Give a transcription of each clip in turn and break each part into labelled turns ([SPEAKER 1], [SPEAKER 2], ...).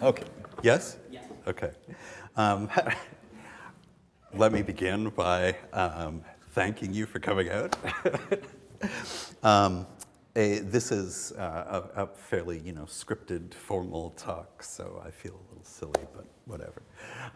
[SPEAKER 1] Okay. Yes? Yes. Okay. Let me begin by thanking you for coming out. This is a fairly, scripted, formal talk, so I feel a little silly, but whatever.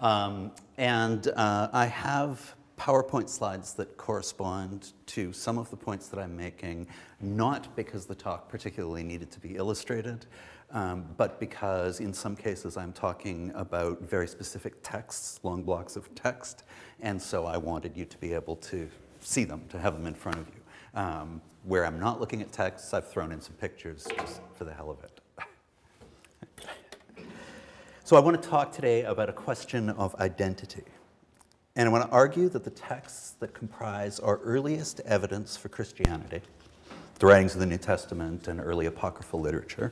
[SPEAKER 1] I have PowerPoint slides that correspond to some of the points that I'm making, not because the talk particularly needed to be illustrated, but because in some cases I'm talking about very specific texts, long blocks of text, and so I wanted you to be able to see them, to have them in front of you. Where I'm not looking at texts, I've thrown in some pictures just for the hell of it. So I want to talk today about a question of identity. And I want to argue that the texts that comprise our earliest evidence for Christianity, the writings of the New Testament and early apocryphal literature,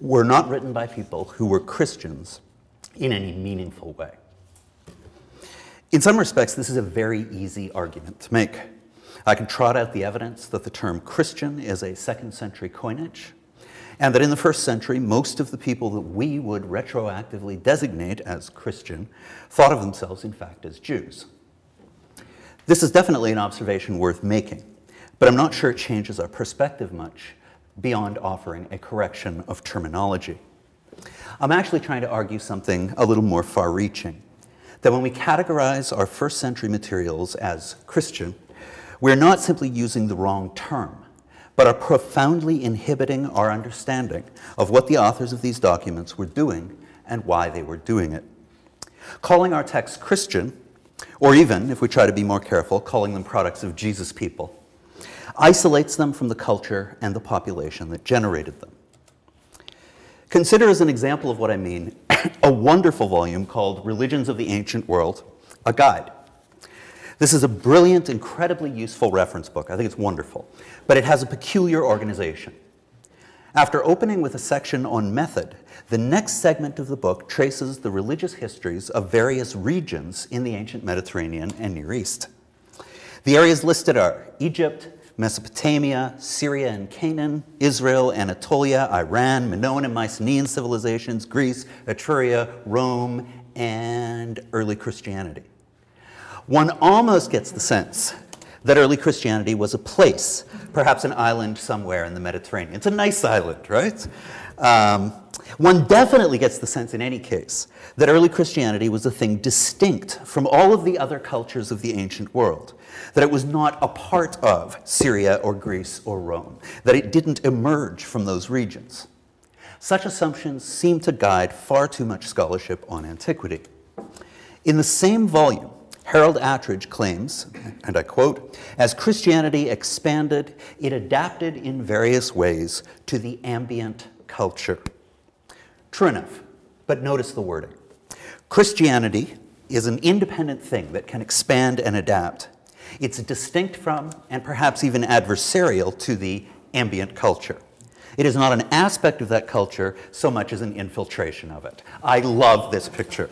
[SPEAKER 1] were not written by people who were Christians in any meaningful way. In some respects, this is a very easy argument to make. I can trot out the evidence that the term Christian is a 2nd century coinage, and that in the 1st century, most of the people that we would retroactively designate as Christian thought of themselves, in fact, as Jews. This is definitely an observation worth making, but I'm not sure it changes our perspective much beyond offering a correction of terminology. I'm actually trying to argue something a little more far-reaching, that when we categorize our 1st century materials as Christian, we're not simply using the wrong term, but are profoundly inhibiting our understanding of what the authors of these documents were doing and why they were doing it. Calling our texts Christian, or even, if we try to be more careful, calling them products of Jesus' people, isolates them from the culture and the population that generated them. Consider as an example of what I mean a wonderful volume called Religions of the Ancient World, a guide. This is a brilliant, incredibly useful reference book. I think it's wonderful, but it has a peculiar organization. After opening with a section on method, the next segment of the book traces the religious histories of various regions in the ancient Mediterranean and Near East. The areas listed are Egypt, Mesopotamia, Syria and Canaan, Israel, Anatolia, Iran, Minoan and Mycenaean civilizations, Greece, Etruria, Rome, and early Christianity. One almost gets the sense that early Christianity was a place, perhaps an island somewhere in the Mediterranean. It's a nice island, right? One definitely gets the sense in any case that early Christianity was a thing distinct from all of the other cultures of the ancient world, that it was not a part of Syria or Greece or Rome, that it didn't emerge from those regions. Such assumptions seem to guide far too much scholarship on antiquity. In the same volume, Harold Attridge claims, and I quote, "As Christianity expanded, it adapted in various ways to the ambient culture." True enough, but notice the wording. Christianity is an independent thing that can expand and adapt. It's distinct from, and perhaps even adversarial to, the ambient culture. It is not an aspect of that culture so much as an infiltration of it. I love this picture.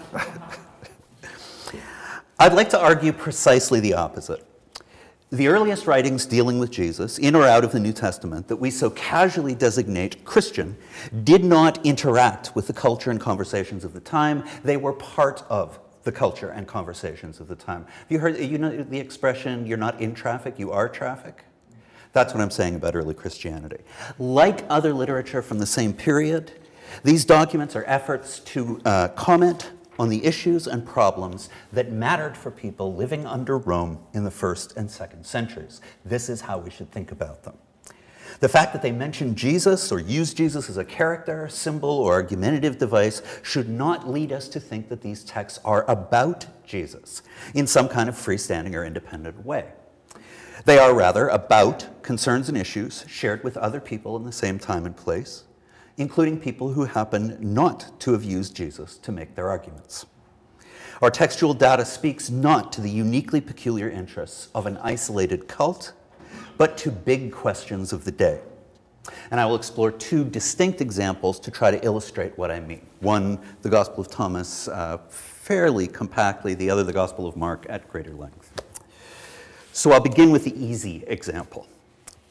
[SPEAKER 1] I'd like to argue precisely the opposite. The earliest writings dealing with Jesus, in or out of the New Testament, that we so casually designate Christian, did not interact with the culture and conversations of the time. They were part of the culture and conversations of the time. Have you heard, the expression, you're not in traffic, you are traffic? That's what I'm saying about early Christianity. Like other literature from the same period, these documents are efforts to comment on the issues and problems that mattered for people living under Rome in the 1st and 2nd centuries. This is how we should think about them. The fact that they mention Jesus or use Jesus as a character, symbol, or argumentative device should not lead us to think that these texts are about Jesus in some kind of freestanding or independent way. They are rather about concerns and issues shared with other people in the same time and place, including people who happen not to have used Jesus to make their arguments. Our textual data speaks not to the uniquely peculiar interests of an isolated cult, but to big questions of the day. And I will explore two distinct examples to try to illustrate what I mean. One, the Gospel of Thomas, fairly compactly, the other, the Gospel of Mark, at greater length. So I'll begin with the easy example,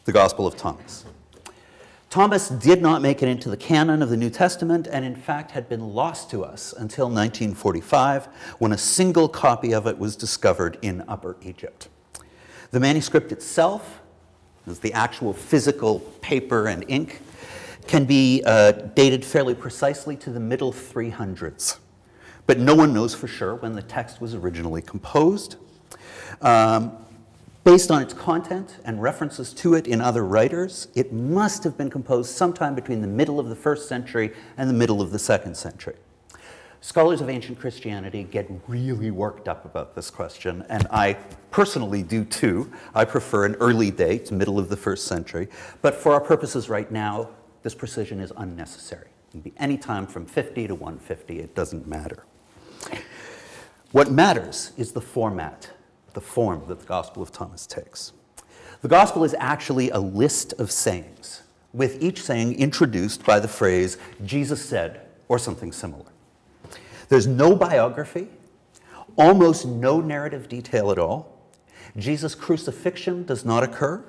[SPEAKER 1] the Gospel of Thomas. Thomas did not make it into the canon of the New Testament, and in fact had been lost to us until 1945, when a single copy of it was discovered in Upper Egypt. The manuscript itself, as the actual physical paper and ink, can be dated fairly precisely to the middle 300s. But no one knows for sure when the text was originally composed. Based on its content and references to it in other writers, it must have been composed sometime between the middle of the 1st century and the middle of the 2nd century. Scholars of ancient Christianity get really worked up about this question, and I personally do too. I prefer an early date, middle of the 1st century, but for our purposes right now, this precision is unnecessary. It can be any time from 50 to 150, it doesn't matter. What matters is the format, the form that the Gospel of Thomas takes. The Gospel is actually a list of sayings, with each saying introduced by the phrase, Jesus said, or something similar. There's no biography, almost no narrative detail at all. Jesus' crucifixion does not occur.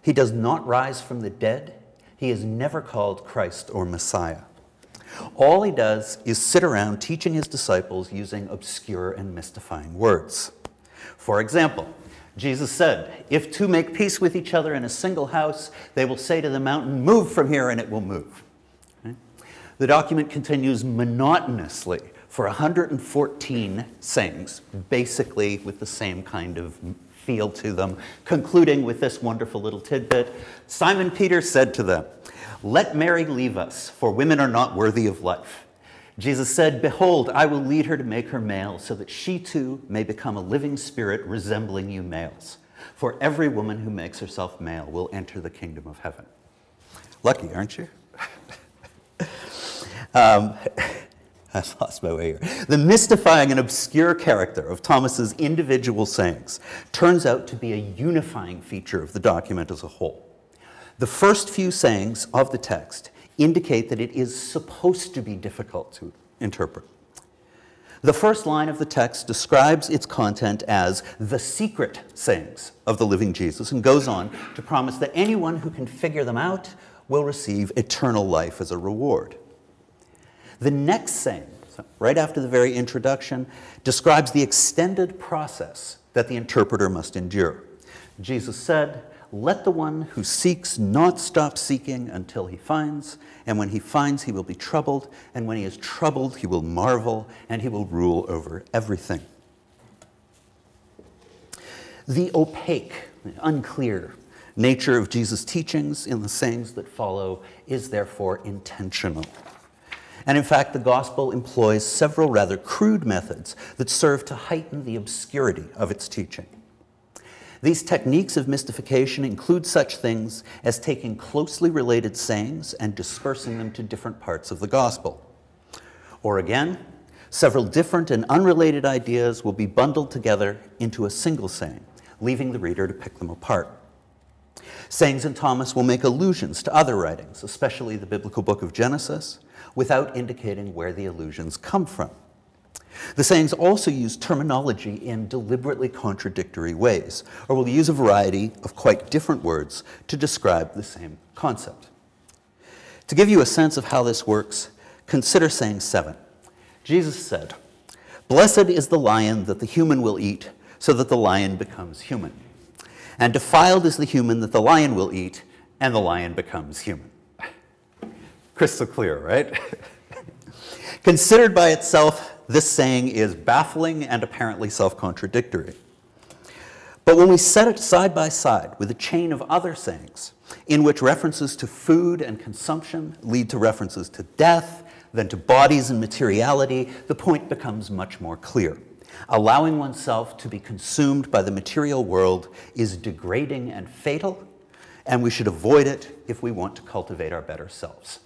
[SPEAKER 1] He does not rise from the dead. He is never called Christ or Messiah. All he does is sit around teaching his disciples using obscure and mystifying words. For example, Jesus said, if two make peace with each other in a single house, they will say to the mountain, move from here, and it will move. Okay? The document continues monotonously for 114 sayings, basically with the same kind of feel to them, concluding with this wonderful little tidbit. Simon Peter said to them, let Mary leave us, for women are not worthy of life. Jesus said, behold, I will lead her to make her male, so that she too may become a living spirit resembling you males. For every woman who makes herself male will enter the kingdom of heaven. Lucky, aren't you? I've lost my way here. The mystifying and obscure character of Thomas's individual sayings turns out to be a unifying feature of the document as a whole. The first few sayings of the text indicate that it is supposed to be difficult to interpret. The first line of the text describes its content as the secret sayings of the living Jesus and goes on to promise that anyone who can figure them out will receive eternal life as a reward. The next saying, right after the very introduction, describes the extended process that the interpreter must endure. Jesus said, let the one who seeks not stop seeking until he finds, and when he finds he will be troubled, and when he is troubled he will marvel, and he will rule over everything. The opaque, unclear nature of Jesus' teachings in the sayings that follow is therefore intentional. And in fact, the gospel employs several rather crude methods that serve to heighten the obscurity of its teaching. These techniques of mystification include such things as taking closely related sayings and dispersing them to different parts of the gospel. Or again, several different and unrelated ideas will be bundled together into a single saying, leaving the reader to pick them apart. Sayings in Thomas will make allusions to other writings, especially the biblical book of Genesis, without indicating where the allusions come from. The sayings also use terminology in deliberately contradictory ways, or will use a variety of quite different words to describe the same concept. To give you a sense of how this works, consider saying 7. Jesus said, blessed is the lion that the human will eat, so that the lion becomes human. And defiled is the human that the lion will eat, and the lion becomes human. Crystal clear, right? Considered by itself, this saying is baffling and apparently self-contradictory. But when we set it side by side with a chain of other sayings, in which references to food and consumption lead to references to death, then to bodies and materiality, the point becomes much more clear. Allowing oneself to be consumed by the material world is degrading and fatal, and we should avoid it if we want to cultivate our better selves.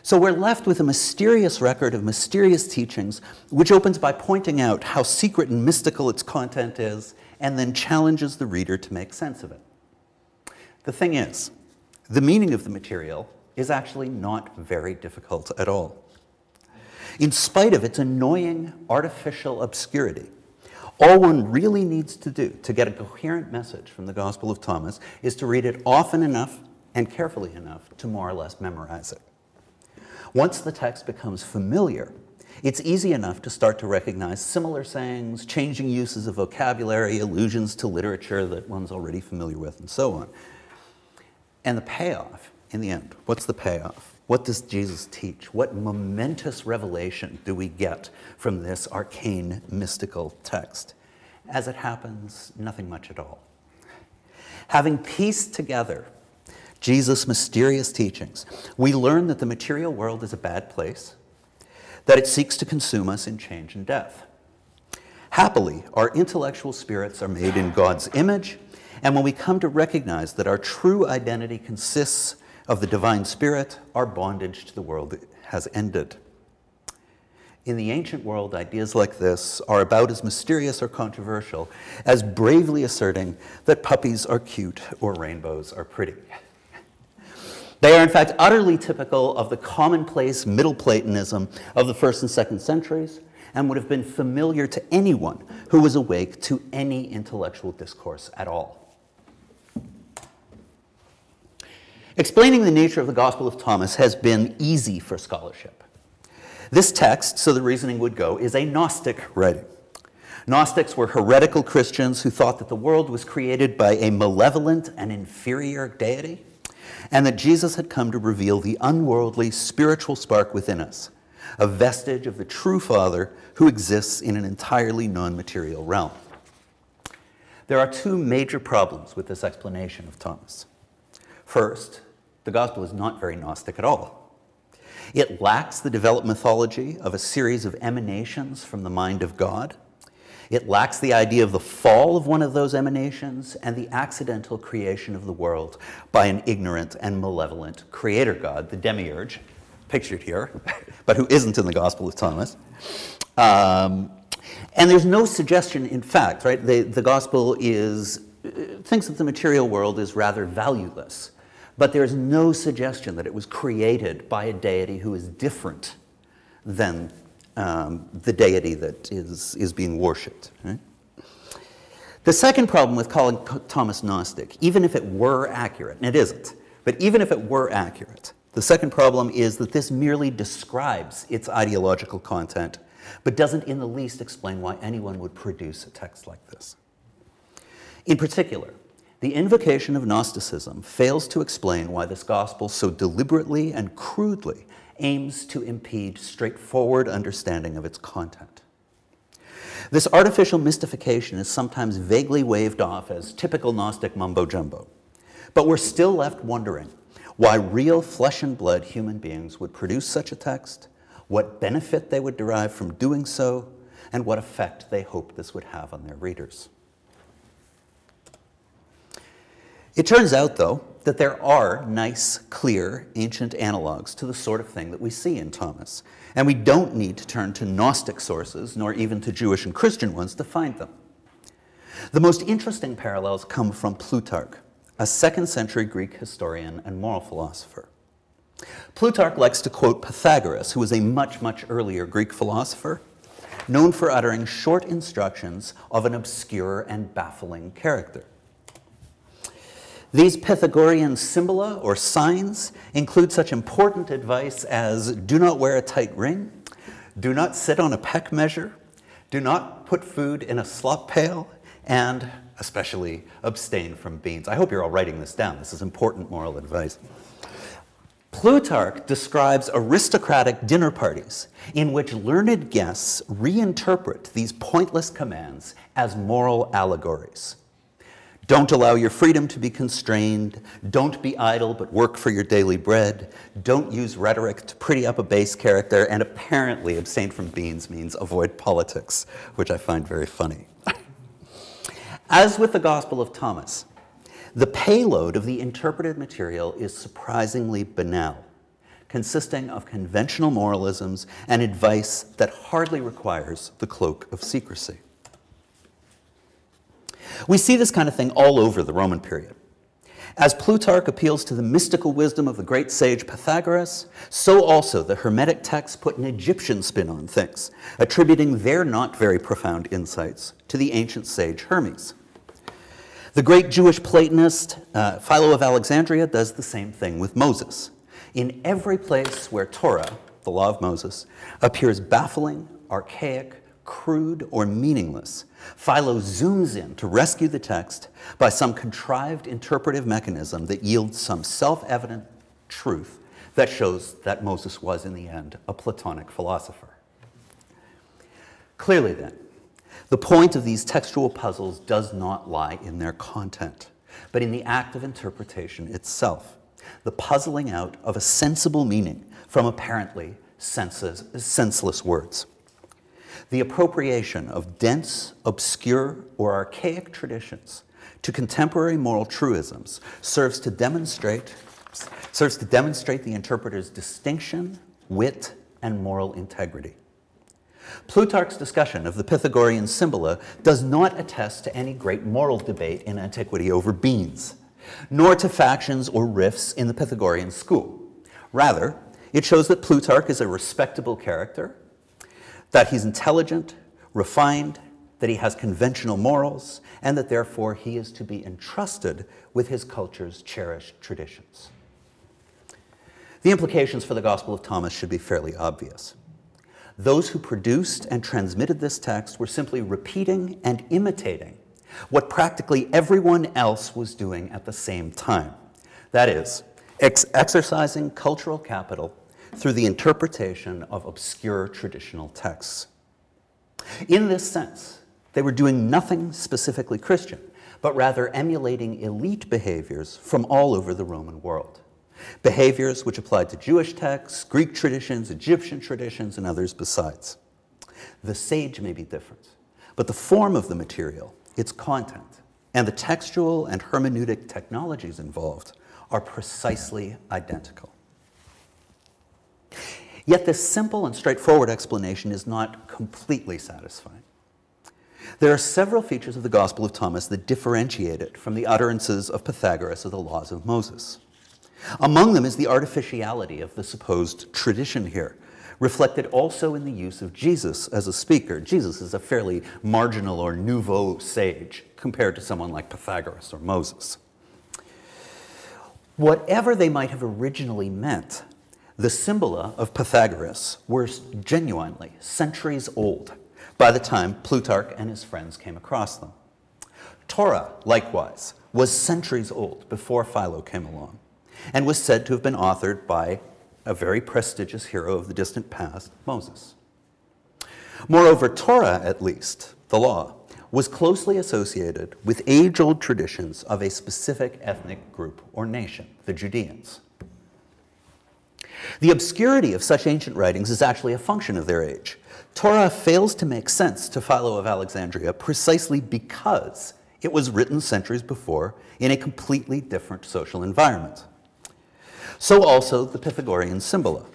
[SPEAKER 1] So we're left with a mysterious record of mysterious teachings, which opens by pointing out how secret and mystical its content is, and then challenges the reader to make sense of it. The thing is, the meaning of the material is actually not very difficult at all. In spite of its annoying artificial obscurity, all one really needs to do to get a coherent message from the Gospel of Thomas is to read it often enough and carefully enough to more or less memorize it. Once the text becomes familiar, it's easy enough to start to recognize similar sayings, changing uses of vocabulary, allusions to literature that one's already familiar with, and so on. And the payoff, in the end, what's the payoff? What does Jesus teach? What momentous revelation do we get from this arcane, mystical text? As it happens, nothing much at all. Having pieced together Jesus' mysterious teachings, we learn that the material world is a bad place, that it seeks to consume us in change and death. Happily, our intellectual spirits are made in God's image, and when we come to recognize that our true identity consists of the divine spirit, our bondage to the world has ended. In the ancient world, ideas like this are about as mysterious or controversial as bravely asserting that puppies are cute or rainbows are pretty. They are, in fact, utterly typical of the commonplace Middle Platonism of the 1st and 2nd centuries and would have been familiar to anyone who was awake to any intellectual discourse at all. Explaining the nature of the Gospel of Thomas has been easy for scholarship. This text, so the reasoning would go, is a Gnostic writing. Gnostics were heretical Christians who thought that the world was created by a malevolent and inferior deity, and that Jesus had come to reveal the unworldly spiritual spark within us, a vestige of the true Father who exists in an entirely non-material realm. There are two major problems with this explanation of Thomas. First, the Gospel is not very Gnostic at all. It lacks the developed mythology of a series of emanations from the mind of God. It lacks the idea of the fall of one of those emanations and the accidental creation of the world by an ignorant and malevolent creator God, the demiurge, pictured here, but who isn't in the Gospel of Thomas. And there's no suggestion, in fact, right? The Gospel thinks that the material world is rather valueless, but there's no suggestion that it was created by a deity who is different than the deity that is being worshipped. Right? The second problem with calling Thomas Gnostic, even if it were accurate, and it isn't, but even if it were accurate, the second problem is that this merely describes its ideological content, but doesn't in the least explain why anyone would produce a text like this. In particular, the invocation of Gnosticism fails to explain why this gospel so deliberately and crudely aims to impede straightforward understanding of its content. This artificial mystification is sometimes vaguely waved off as typical Gnostic mumbo-jumbo, but we're still left wondering why real flesh and blood human beings would produce such a text, what benefit they would derive from doing so, and what effect they hope this would have on their readers. It turns out, though, that there are nice, clear, ancient analogues to the sort of thing that we see in Thomas, and we don't need to turn to Gnostic sources, nor even to Jewish and Christian ones, to find them. The most interesting parallels come from Plutarch, a 2nd century Greek historian and moral philosopher. Plutarch likes to quote Pythagoras, who was a much, much earlier Greek philosopher, known for uttering short instructions of an obscure and baffling character. These Pythagorean symbola, or signs, include such important advice as do not wear a tight ring, do not sit on a peck measure, do not put food in a slop pail, and especially abstain from beans. I hope you're all writing this down. This is important moral advice. Plutarch describes aristocratic dinner parties in which learned guests reinterpret these pointless commands as moral allegories. Don't allow your freedom to be constrained. Don't be idle, but work for your daily bread. Don't use rhetoric to pretty up a base character. And apparently, abstain from beans means avoid politics, which I find very funny. As with the Gospel of Thomas, the payload of the interpreted material is surprisingly banal, consisting of conventional moralisms and advice that hardly requires the cloak of secrecy. We see this kind of thing all over the Roman period. As Plutarch appeals to the mystical wisdom of the great sage Pythagoras, so also the Hermetic texts put an Egyptian spin on things, attributing their not very profound insights to the ancient sage Hermes. The great Jewish Platonist Philo of Alexandria does the same thing with Moses. In every place where Torah, the law of Moses, appears baffling, archaic, crude, or meaningless, Philo zooms in to rescue the text by some contrived interpretive mechanism that yields some self-evident truth that shows that Moses was, in the end, a Platonic philosopher. Clearly, then, the point of these textual puzzles does not lie in their content, but in the act of interpretation itself, the puzzling out of a sensible meaning from apparently senseless words. The appropriation of dense, obscure, or archaic traditions to contemporary moral truisms serves to demonstrate the interpreter's distinction, wit, and moral integrity. Plutarch's discussion of the Pythagorean Symbola does not attest to any great moral debate in antiquity over beans, nor to factions or rifts in the Pythagorean school. Rather, it shows that Plutarch is a respectable character, that he's intelligent, refined, that he has conventional morals, and that therefore he is to be entrusted with his culture's cherished traditions. The implications for the Gospel of Thomas should be fairly obvious. Those who produced and transmitted this text were simply repeating and imitating what practically everyone else was doing at the same time. That is, exercising cultural capital through the interpretation of obscure traditional texts. In this sense, they were doing nothing specifically Christian, but rather emulating elite behaviors from all over the Roman world. Behaviors which applied to Jewish texts, Greek traditions, Egyptian traditions, and others besides. The sage may be different, but the form of the material, its content, and the textual and hermeneutic technologies involved are precisely identical. Yet this simple and straightforward explanation is not completely satisfying. There are several features of the Gospel of Thomas that differentiate it from the utterances of Pythagoras or the laws of Moses. Among them is the artificiality of the supposed tradition here, reflected also in the use of Jesus as a speaker. Jesus is a fairly marginal or nouveau sage compared to someone like Pythagoras or Moses. Whatever they might have originally meant, the Symbola of Pythagoras were genuinely centuries old by the time Plutarch and his friends came across them. Torah, likewise, was centuries old before Philo came along, and was said to have been authored by a very prestigious hero of the distant past, Moses. Moreover, Torah, at least, the law, was closely associated with age-old traditions of a specific ethnic group or nation, the Judeans. The obscurity of such ancient writings is actually a function of their age. Torah fails to make sense to Philo of Alexandria precisely because it was written centuries before in a completely different social environment. So also the Pythagorean Symbola.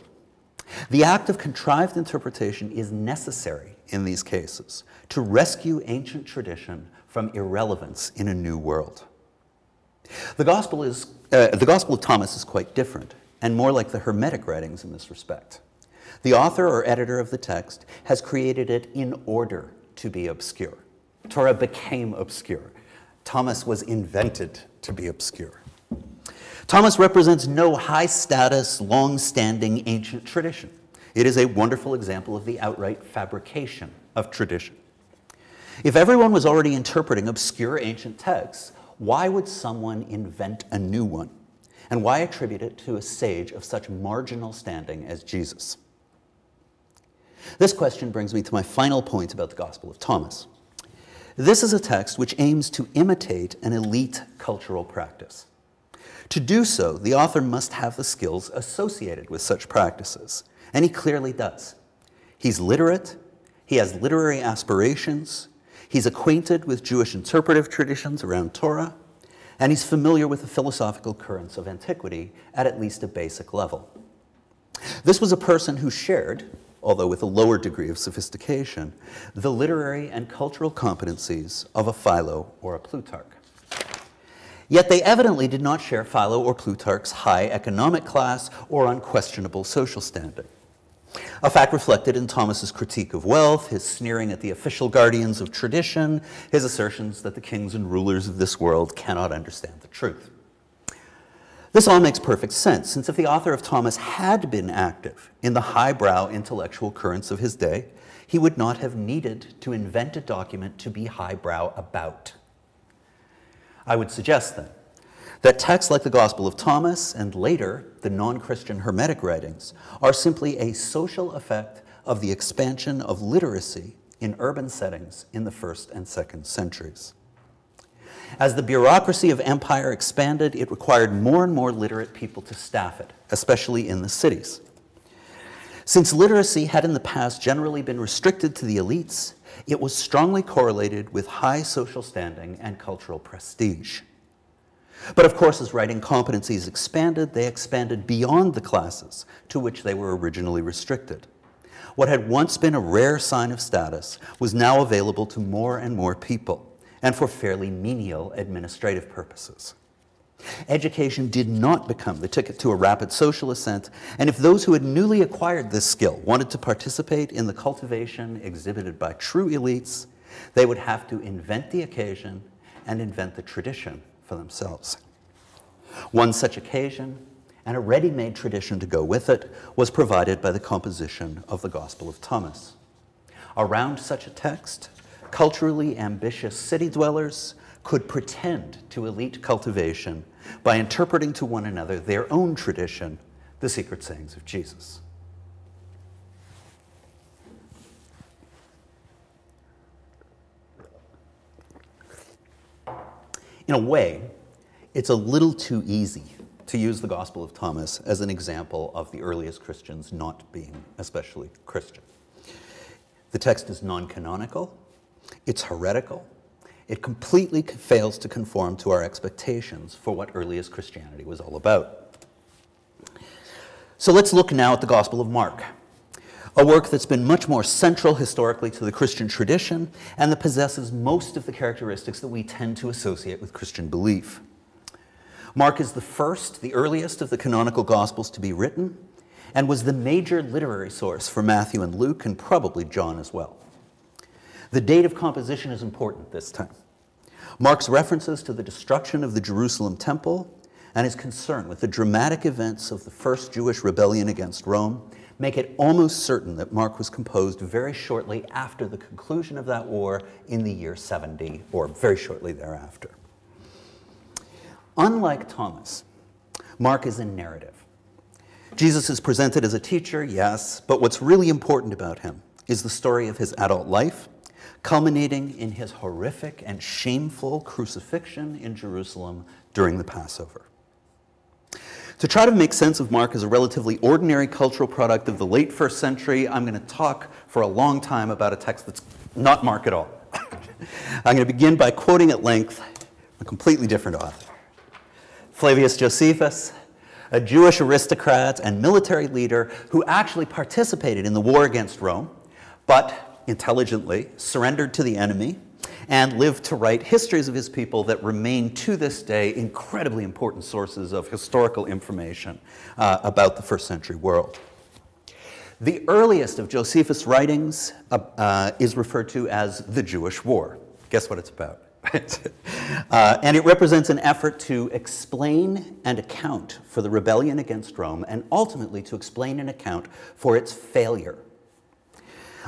[SPEAKER 1] The act of contrived interpretation is necessary in these cases to rescue ancient tradition from irrelevance in a new world. The Gospel of Thomas is quite different and more like the Hermetic writings in this respect. The author or editor of the text has created it in order to be obscure. Torah became obscure. Thomas was invented to be obscure. Thomas represents no high-status, long-standing ancient tradition. It is a wonderful example of the outright fabrication of tradition. If everyone was already interpreting obscure ancient texts, why would someone invent a new one? And why attribute it to a sage of such marginal standing as Jesus? This question brings me to my final point about the Gospel of Thomas. This is a text which aims to imitate an elite cultural practice. To do so, the author must have the skills associated with such practices, and he clearly does. He's literate, he has literary aspirations, he's acquainted with Jewish interpretive traditions around Torah, and he's familiar with the philosophical currents of antiquity at least a basic level. This was a person who shared, although with a lower degree of sophistication, the literary and cultural competencies of a Philo or a Plutarch. Yet they evidently did not share Philo or Plutarch's high economic class or unquestionable social standing. A fact reflected in Thomas's critique of wealth, his sneering at the official guardians of tradition, his assertions that the kings and rulers of this world cannot understand the truth. This all makes perfect sense, since if the author of Thomas had been active in the highbrow intellectual currents of his day, he would not have needed to invent a document to be highbrow about. I would suggest, then, that texts like the Gospel of Thomas and later the non-Christian Hermetic writings are simply a social effect of the expansion of literacy in urban settings in the 1st and 2nd centuries. As the bureaucracy of empire expanded, it required more and more literate people to staff it, especially in the cities. Since literacy had in the past generally been restricted to the elites, it was strongly correlated with high social standing and cultural prestige. But of course, as writing competencies expanded, they expanded beyond the classes to which they were originally restricted. What had once been a rare sign of status was now available to more and more people, and for fairly menial administrative purposes. Education did not become the ticket to a rapid social ascent, and if those who had newly acquired this skill wanted to participate in the cultivation exhibited by true elites, they would have to invent the occasion and invent the tradition for themselves. One such occasion, and a ready-made tradition to go with it, was provided by the composition of the Gospel of Thomas. Around such a text, culturally ambitious city dwellers could pretend to elite cultivation by interpreting to one another their own tradition, the secret sayings of Jesus. In a way, it's a little too easy to use the Gospel of Thomas as an example of the earliest Christians not being especially Christian. The text is non-canonical, it's heretical, it completely fails to conform to our expectations for what earliest Christianity was all about. So let's look now at the Gospel of Mark, a work that's been much more central historically to the Christian tradition and that possesses most of the characteristics that we tend to associate with Christian belief. Mark is the first, the earliest of the canonical Gospels to be written, and was the major literary source for Matthew and Luke, and probably John as well. The date of composition is important this time. Mark's references to the destruction of the Jerusalem temple and his concern with the dramatic events of the first Jewish rebellion against Rome make it almost certain that Mark was composed very shortly after the conclusion of that war in the year 70, or very shortly thereafter. Unlike Thomas, Mark is a narrative. Jesus is presented as a teacher, yes, but what's really important about him is the story of his adult life, culminating in his horrific and shameful crucifixion in Jerusalem during the Passover. To try to make sense of Mark as a relatively ordinary cultural product of the late 1st century, I'm going to talk for a long time about a text that's not Mark at all. I'm going to begin by quoting at length a completely different author. Flavius Josephus, a Jewish aristocrat and military leader who actually participated in the war against Rome, but intelligently surrendered to the enemy and lived to write histories of his people that remain to this day incredibly important sources of historical information about the 1st century world. The earliest of Josephus' writings is referred to as the Jewish War. Guess what it's about? And it represents an effort to explain and account for the rebellion against Rome, and ultimately to explain and account for its failure.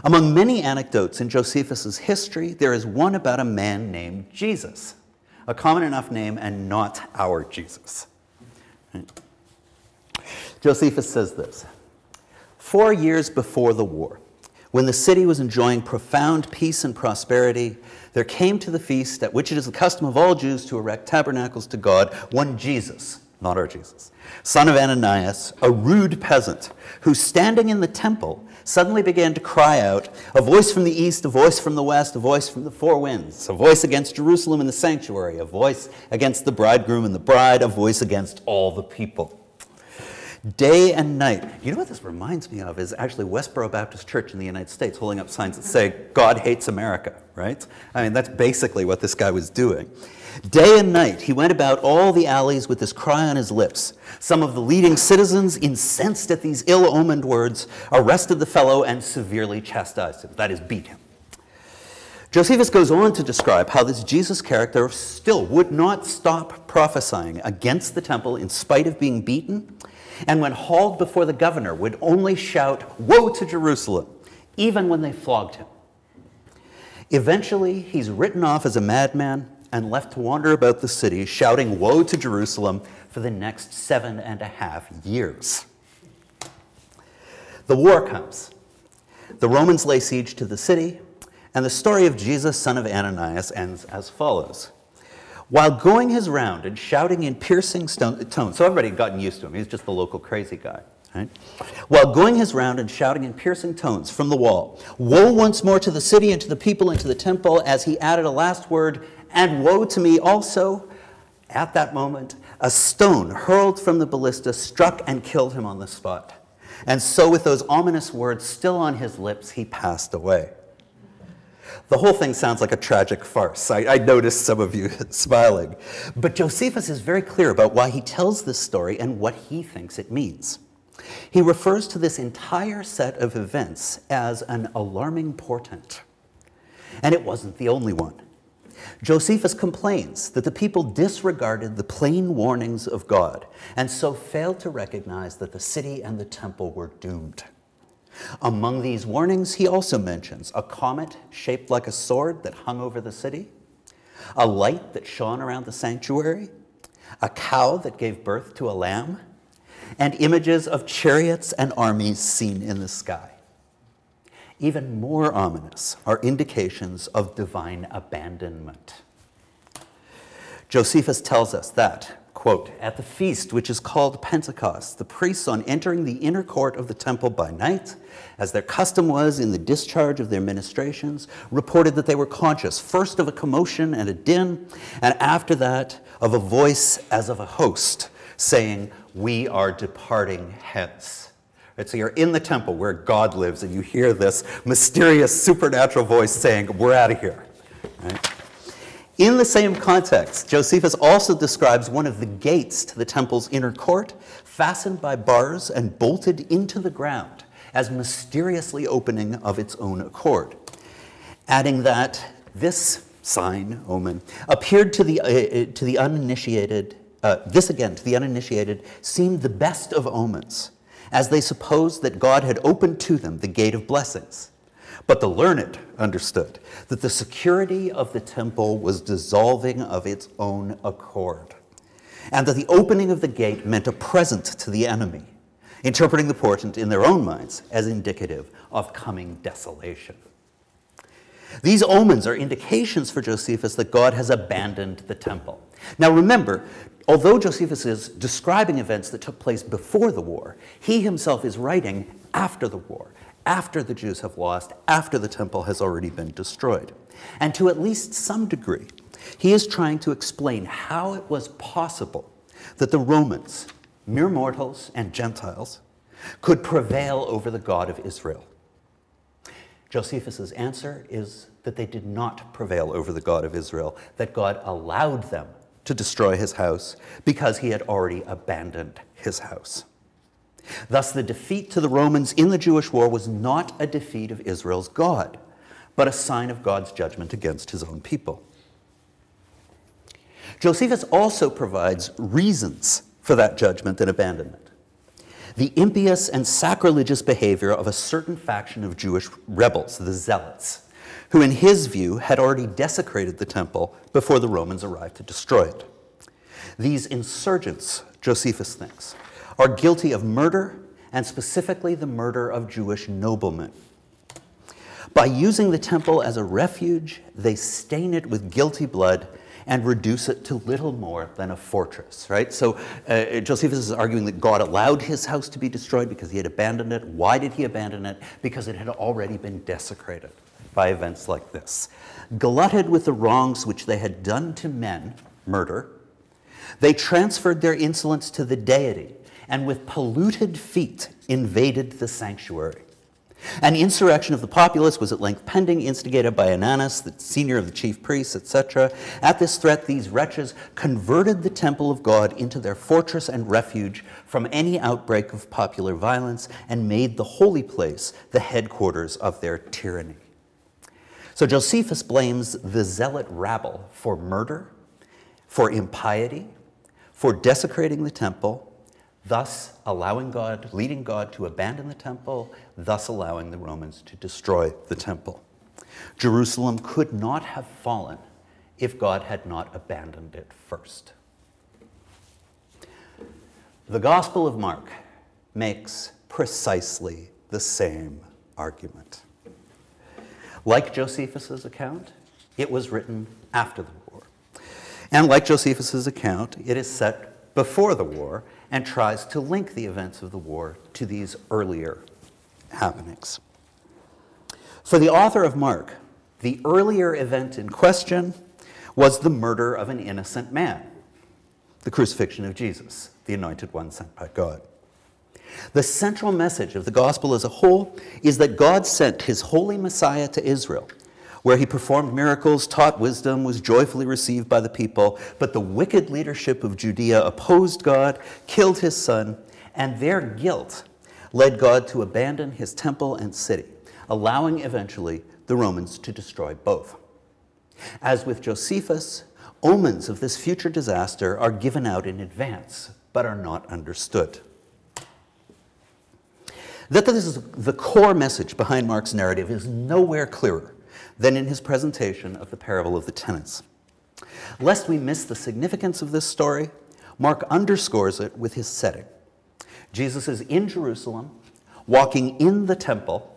[SPEAKER 1] Among many anecdotes in Josephus' history, there is one about a man named Jesus, a common enough name and not our Jesus. Josephus says this: 4 years before the war, when the city was enjoying profound peace and prosperity, there came to the feast at which it is the custom of all Jews to erect tabernacles to God, one Jesus, not our Jesus, son of Ananias, a rude peasant, who standing in the temple suddenly began to cry out, a voice from the east, a voice from the west, a voice from the four winds, a voice against Jerusalem and the sanctuary, a voice against the bridegroom and the bride, a voice against all the people. Day and night. You know what this reminds me of is actually Westboro Baptist Church in the United States holding up signs that say, God hates America, right? I mean, that's basically what this guy was doing. Day and night, he went about all the alleys with this cry on his lips. Some of the leading citizens, incensed at these ill-omened words, arrested the fellow and severely chastised him, that is, beat him. Josephus goes on to describe how this Jesus character still would not stop prophesying against the temple in spite of being beaten, and when hauled before the governor would only shout, "Woe to Jerusalem," even when they flogged him. Eventually, he's written off as a madman and left to wander about the city, shouting, "Woe to Jerusalem," for the next 7.5 years. The war comes. The Romans lay siege to the city, and the story of Jesus, son of Ananias, ends as follows. While going his round and shouting in piercing tones, so everybody had gotten used to him, he's just the local crazy guy, right? While going his round and shouting in piercing tones from the wall, "Woe once more to the city and to the people and to the temple," as he added a last word, "and woe to me also," at that moment, a stone hurled from the ballista struck and killed him on the spot. And so with those ominous words still on his lips, he passed away. The whole thing sounds like a tragic farce. I noticed some of you smiling. But Josephus is very clear about why he tells this story and what he thinks it means. He refers to this entire set of events as an alarming portent. And it wasn't the only one. Josephus complains that the people disregarded the plain warnings of God and so failed to recognize that the city and the temple were doomed. Among these warnings, he also mentions a comet shaped like a sword that hung over the city, a light that shone around the sanctuary, a cow that gave birth to a lamb, and images of chariots and armies seen in the sky. Even more ominous are indications of divine abandonment. Josephus tells us that, quote, "At the feast which is called Pentecost, the priests on entering the inner court of the temple by night, as their custom was in the discharge of their ministrations, reported that they were conscious, first of a commotion and a din, and after that of a voice as of a host, saying, 'We are departing hence.'" Right, so you're in the temple where God lives, and you hear this mysterious supernatural voice saying, "We're out of here." Right? In the same context, Josephus also describes one of the gates to the temple's inner court, fastened by bars and bolted into the ground, as mysteriously opening of its own accord, adding that this sign, omen, appeared to the uninitiated, to the uninitiated, seemed the best of omens, as they supposed that God had opened to them the gate of blessings. But the learned understood that the security of the temple was dissolving of its own accord, and that the opening of the gate meant a present to the enemy, interpreting the portent in their own minds as indicative of coming desolation. These omens are indications for Josephus that God has abandoned the temple. Now remember, although Josephus is describing events that took place before the war, he himself is writing after the war, after the Jews have lost, after the temple has already been destroyed. And to at least some degree, he is trying to explain how it was possible that the Romans, mere mortals and Gentiles, could prevail over the God of Israel. Josephus's answer is that they did not prevail over the God of Israel, that God allowed them to destroy his house because he had already abandoned his house. Thus, the defeat to the Romans in the Jewish war was not a defeat of Israel's God, but a sign of God's judgment against his own people. Josephus also provides reasons for that judgment and abandonment. The impious and sacrilegious behavior of a certain faction of Jewish rebels, the Zealots, who in his view had already desecrated the temple before the Romans arrived to destroy it. These insurgents, Josephus thinks, are guilty of murder, and specifically the murder of Jewish noblemen. By using the temple as a refuge, they stain it with guilty blood and reduce it to little more than a fortress, right? So Josephus is arguing that God allowed his house to be destroyed because he had abandoned it. Why did he abandon it? Because it had already been desecrated by events like this. Glutted with the wrongs which they had done to men, murder, they transferred their insolence to the deity and with polluted feet invaded the sanctuary. An insurrection of the populace was at length pending, instigated by Ananus, the senior of the chief priests, etc. At this threat, these wretches converted the temple of God into their fortress and refuge from any outbreak of popular violence and made the holy place the headquarters of their tyranny. So Josephus blames the zealot rabble for murder, for impiety, for desecrating the temple, thus leading God to abandon the temple, thus allowing the Romans to destroy the temple. Jerusalem could not have fallen if God had not abandoned it first. The Gospel of Mark makes precisely the same argument. Like Josephus's account, it was written after the war. And like Josephus's account, it is set before the war and tries to link the events of the war to these earlier happenings. For the author of Mark, the earlier event in question was the murder of an innocent man, the crucifixion of Jesus, the anointed one sent by God. The central message of the gospel as a whole is that God sent his holy Messiah to Israel, where he performed miracles, taught wisdom, was joyfully received by the people, but the wicked leadership of Judea opposed God, killed his son, and their guilt led God to abandon his temple and city, allowing eventually the Romans to destroy both. As with Josephus, omens of this future disaster are given out in advance, but are not understood. That this is the core message behind Mark's narrative is nowhere clearer than in his presentation of the parable of the tenants. Lest we miss the significance of this story, Mark underscores it with his setting. Jesus is in Jerusalem, walking in the temple,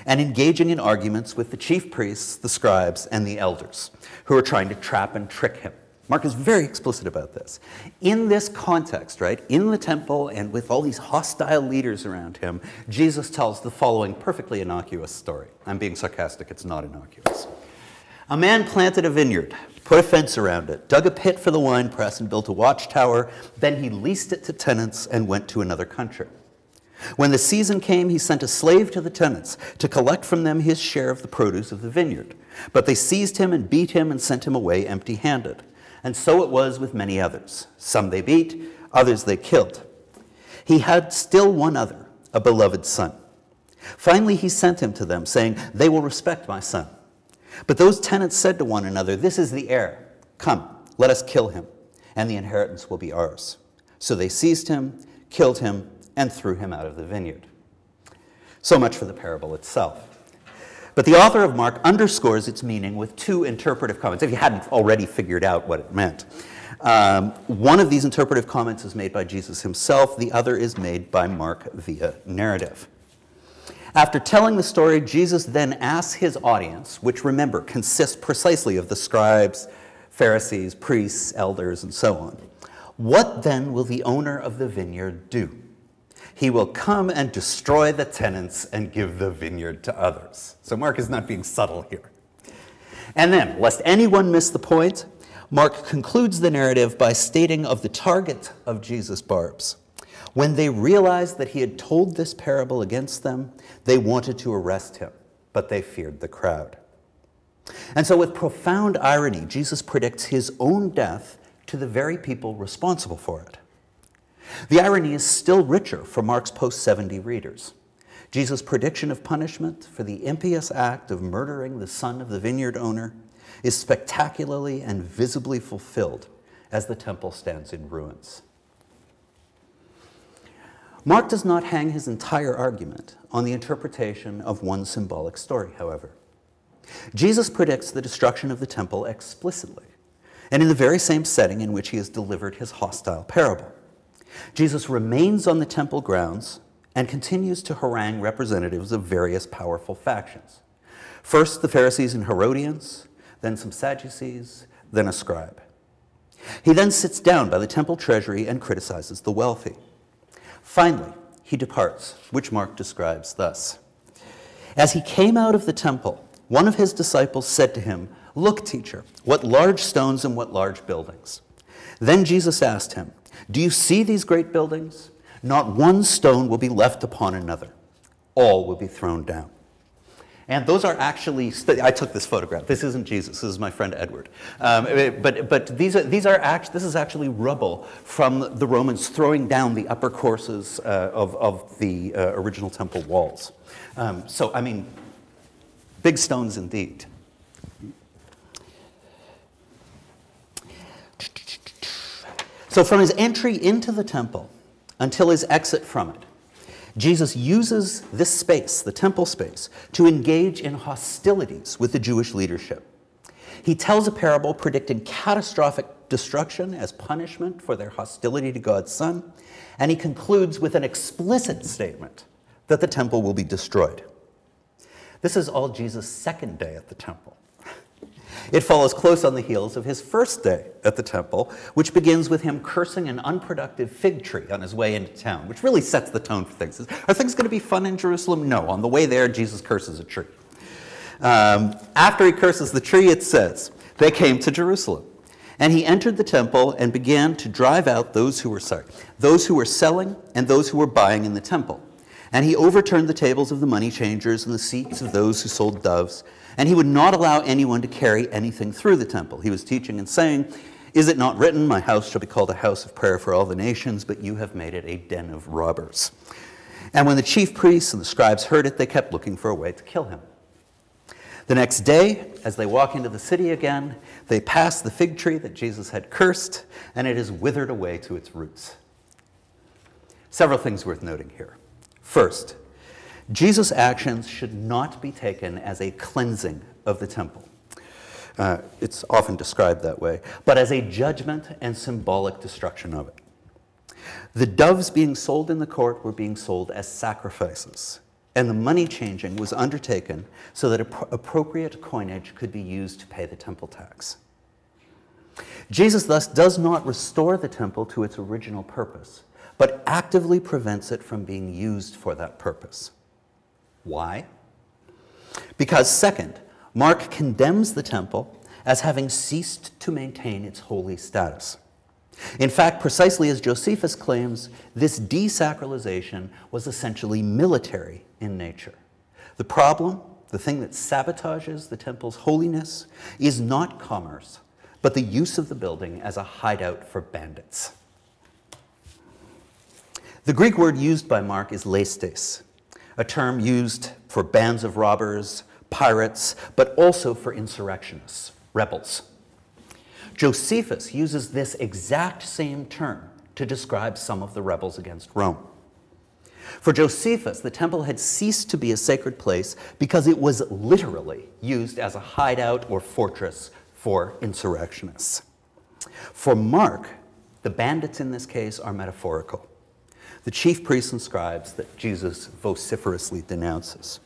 [SPEAKER 1] and engaging in arguments with the chief priests, the scribes, and the elders, who are trying to trap and trick him. Mark is very explicit about this. In this context, right, in the temple and with all these hostile leaders around him, Jesus tells the following perfectly innocuous story. I'm being sarcastic, it's not innocuous. A man planted a vineyard, put a fence around it, dug a pit for the winepress, and built a watchtower. Then he leased it to tenants and went to another country. When the season came, he sent a slave to the tenants to collect from them his share of the produce of the vineyard. But they seized him and beat him and sent him away empty-handed. And so it was with many others. Some they beat, others they killed. He had still one other, a beloved son. Finally, he sent him to them, saying, "They will respect my son." But those tenants said to one another, "This is the heir. Come, let us kill him, and the inheritance will be ours." So they seized him, killed him, and threw him out of the vineyard. So much for the parable itself. But the author of Mark underscores its meaning with two interpretive comments, if you hadn't already figured out what it meant. One of these interpretive comments is made by Jesus himself. The other is made by Mark via narrative. After telling the story, Jesus then asks his audience, which remember consists precisely of the scribes, Pharisees, priests, elders, and so on, "What then will the owner of the vineyard do? He will come and destroy the tenants and give the vineyard to others." So Mark is not being subtle here. And then, lest anyone miss the point, Mark concludes the narrative by stating of the target of Jesus' barbs. When they realized that he had told this parable against them, they wanted to arrest him, but they feared the crowd. And so with profound irony, Jesus predicts his own death to the very people responsible for it. The irony is still richer for Mark's post-70 readers. Jesus' prediction of punishment for the impious act of murdering the son of the vineyard owner is spectacularly and visibly fulfilled as the temple stands in ruins. Mark does not hang his entire argument on the interpretation of one symbolic story, however. Jesus predicts the destruction of the temple explicitly, and in the very same setting in which he has delivered his hostile parable. Jesus remains on the temple grounds and continues to harangue representatives of various powerful factions. First, the Pharisees and Herodians, then some Sadducees, then a scribe. He then sits down by the temple treasury and criticizes the wealthy. Finally, he departs, which Mark describes thus. As he came out of the temple, one of his disciples said to him, "Look, teacher, what large stones and what large buildings." Then Jesus asked him, "Do you see these great buildings? Not one stone will be left upon another. All will be thrown down. And those are actually, I took this photograph. This isn't Jesus. This is my friend Edward. But this is actually rubble from the Romans throwing down the upper courses of the original temple walls. So, I mean, big stones indeed. So from his entry into the temple until his exit from it, Jesus uses this space, the temple space, to engage in hostilities with the Jewish leadership. He tells a parable predicting catastrophic destruction as punishment for their hostility to God's Son, and he concludes with an explicit statement that the temple will be destroyed. This is all Jesus' second day at the temple. It follows close on the heels of his first day at the temple, which begins with him cursing an unproductive fig tree on his way into town, which really sets the tone for things. Are things going to be fun in Jerusalem? No. On the way there, Jesus curses a tree. After he curses the tree, it says, they came to Jerusalem. And he entered the temple and began to drive out those who were selling and those who were buying in the temple. And he overturned the tables of the money changers and the seats of those who sold doves. And he would not allow anyone to carry anything through the temple. He was teaching and saying, "Is it not written, my house shall be called a house of prayer for all the nations, but you have made it a den of robbers." And when the chief priests and the scribes heard it, they kept looking for a way to kill him. The next day, as they walk into the city again, they pass the fig tree that Jesus had cursed, and it is withered away to its roots. Several things worth noting here. First, Jesus' actions should not be taken as a cleansing of the temple. It's often described that way, but as a judgment and symbolic destruction of it. The doves being sold in the court were being sold as sacrifices, and the money changing was undertaken so that appropriate coinage could be used to pay the temple tax. Jesus thus does not restore the temple to its original purpose, but actively prevents it from being used for that purpose. Why? Because second, Mark condemns the temple as having ceased to maintain its holy status. In fact, precisely as Josephus claims, this desacralization was essentially military in nature. The problem, the thing that sabotages the temple's holiness, is not commerce, but the use of the building as a hideout for bandits. The Greek word used by Mark is leistes, a term used for bands of robbers, pirates, but also for insurrectionists, rebels. Josephus uses this exact same term to describe some of the rebels against Rome. For Josephus, the temple had ceased to be a sacred place because it was literally used as a hideout or fortress for insurrectionists. For Mark, the bandits in this case are metaphorical. The chief priests and scribes that Jesus vociferously denounces.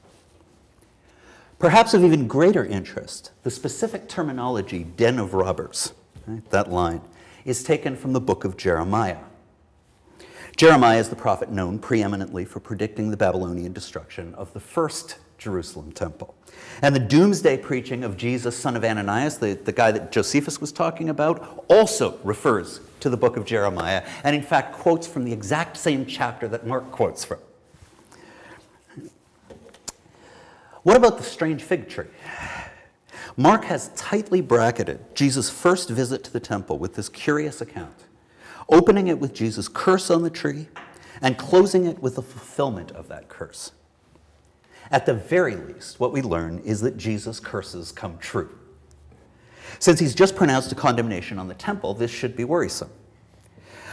[SPEAKER 1] Perhaps of even greater interest, the specific terminology, den of robbers, right, that line, is taken from the book of Jeremiah. Jeremiah is the prophet known preeminently for predicting the Babylonian destruction of the first Jerusalem temple. And the doomsday preaching of Jesus, son of Ananias, the guy that Josephus was talking about, also refers to the book of Jeremiah, and in fact quotes from the exact same chapter that Mark quotes from. What about the strange fig tree? Mark has tightly bracketed Jesus' first visit to the temple with this curious account, opening it with Jesus' curse on the tree and closing it with the fulfillment of that curse. At the very least, what we learn is that Jesus' curses come true. Since he's just pronounced a condemnation on the temple, this should be worrisome.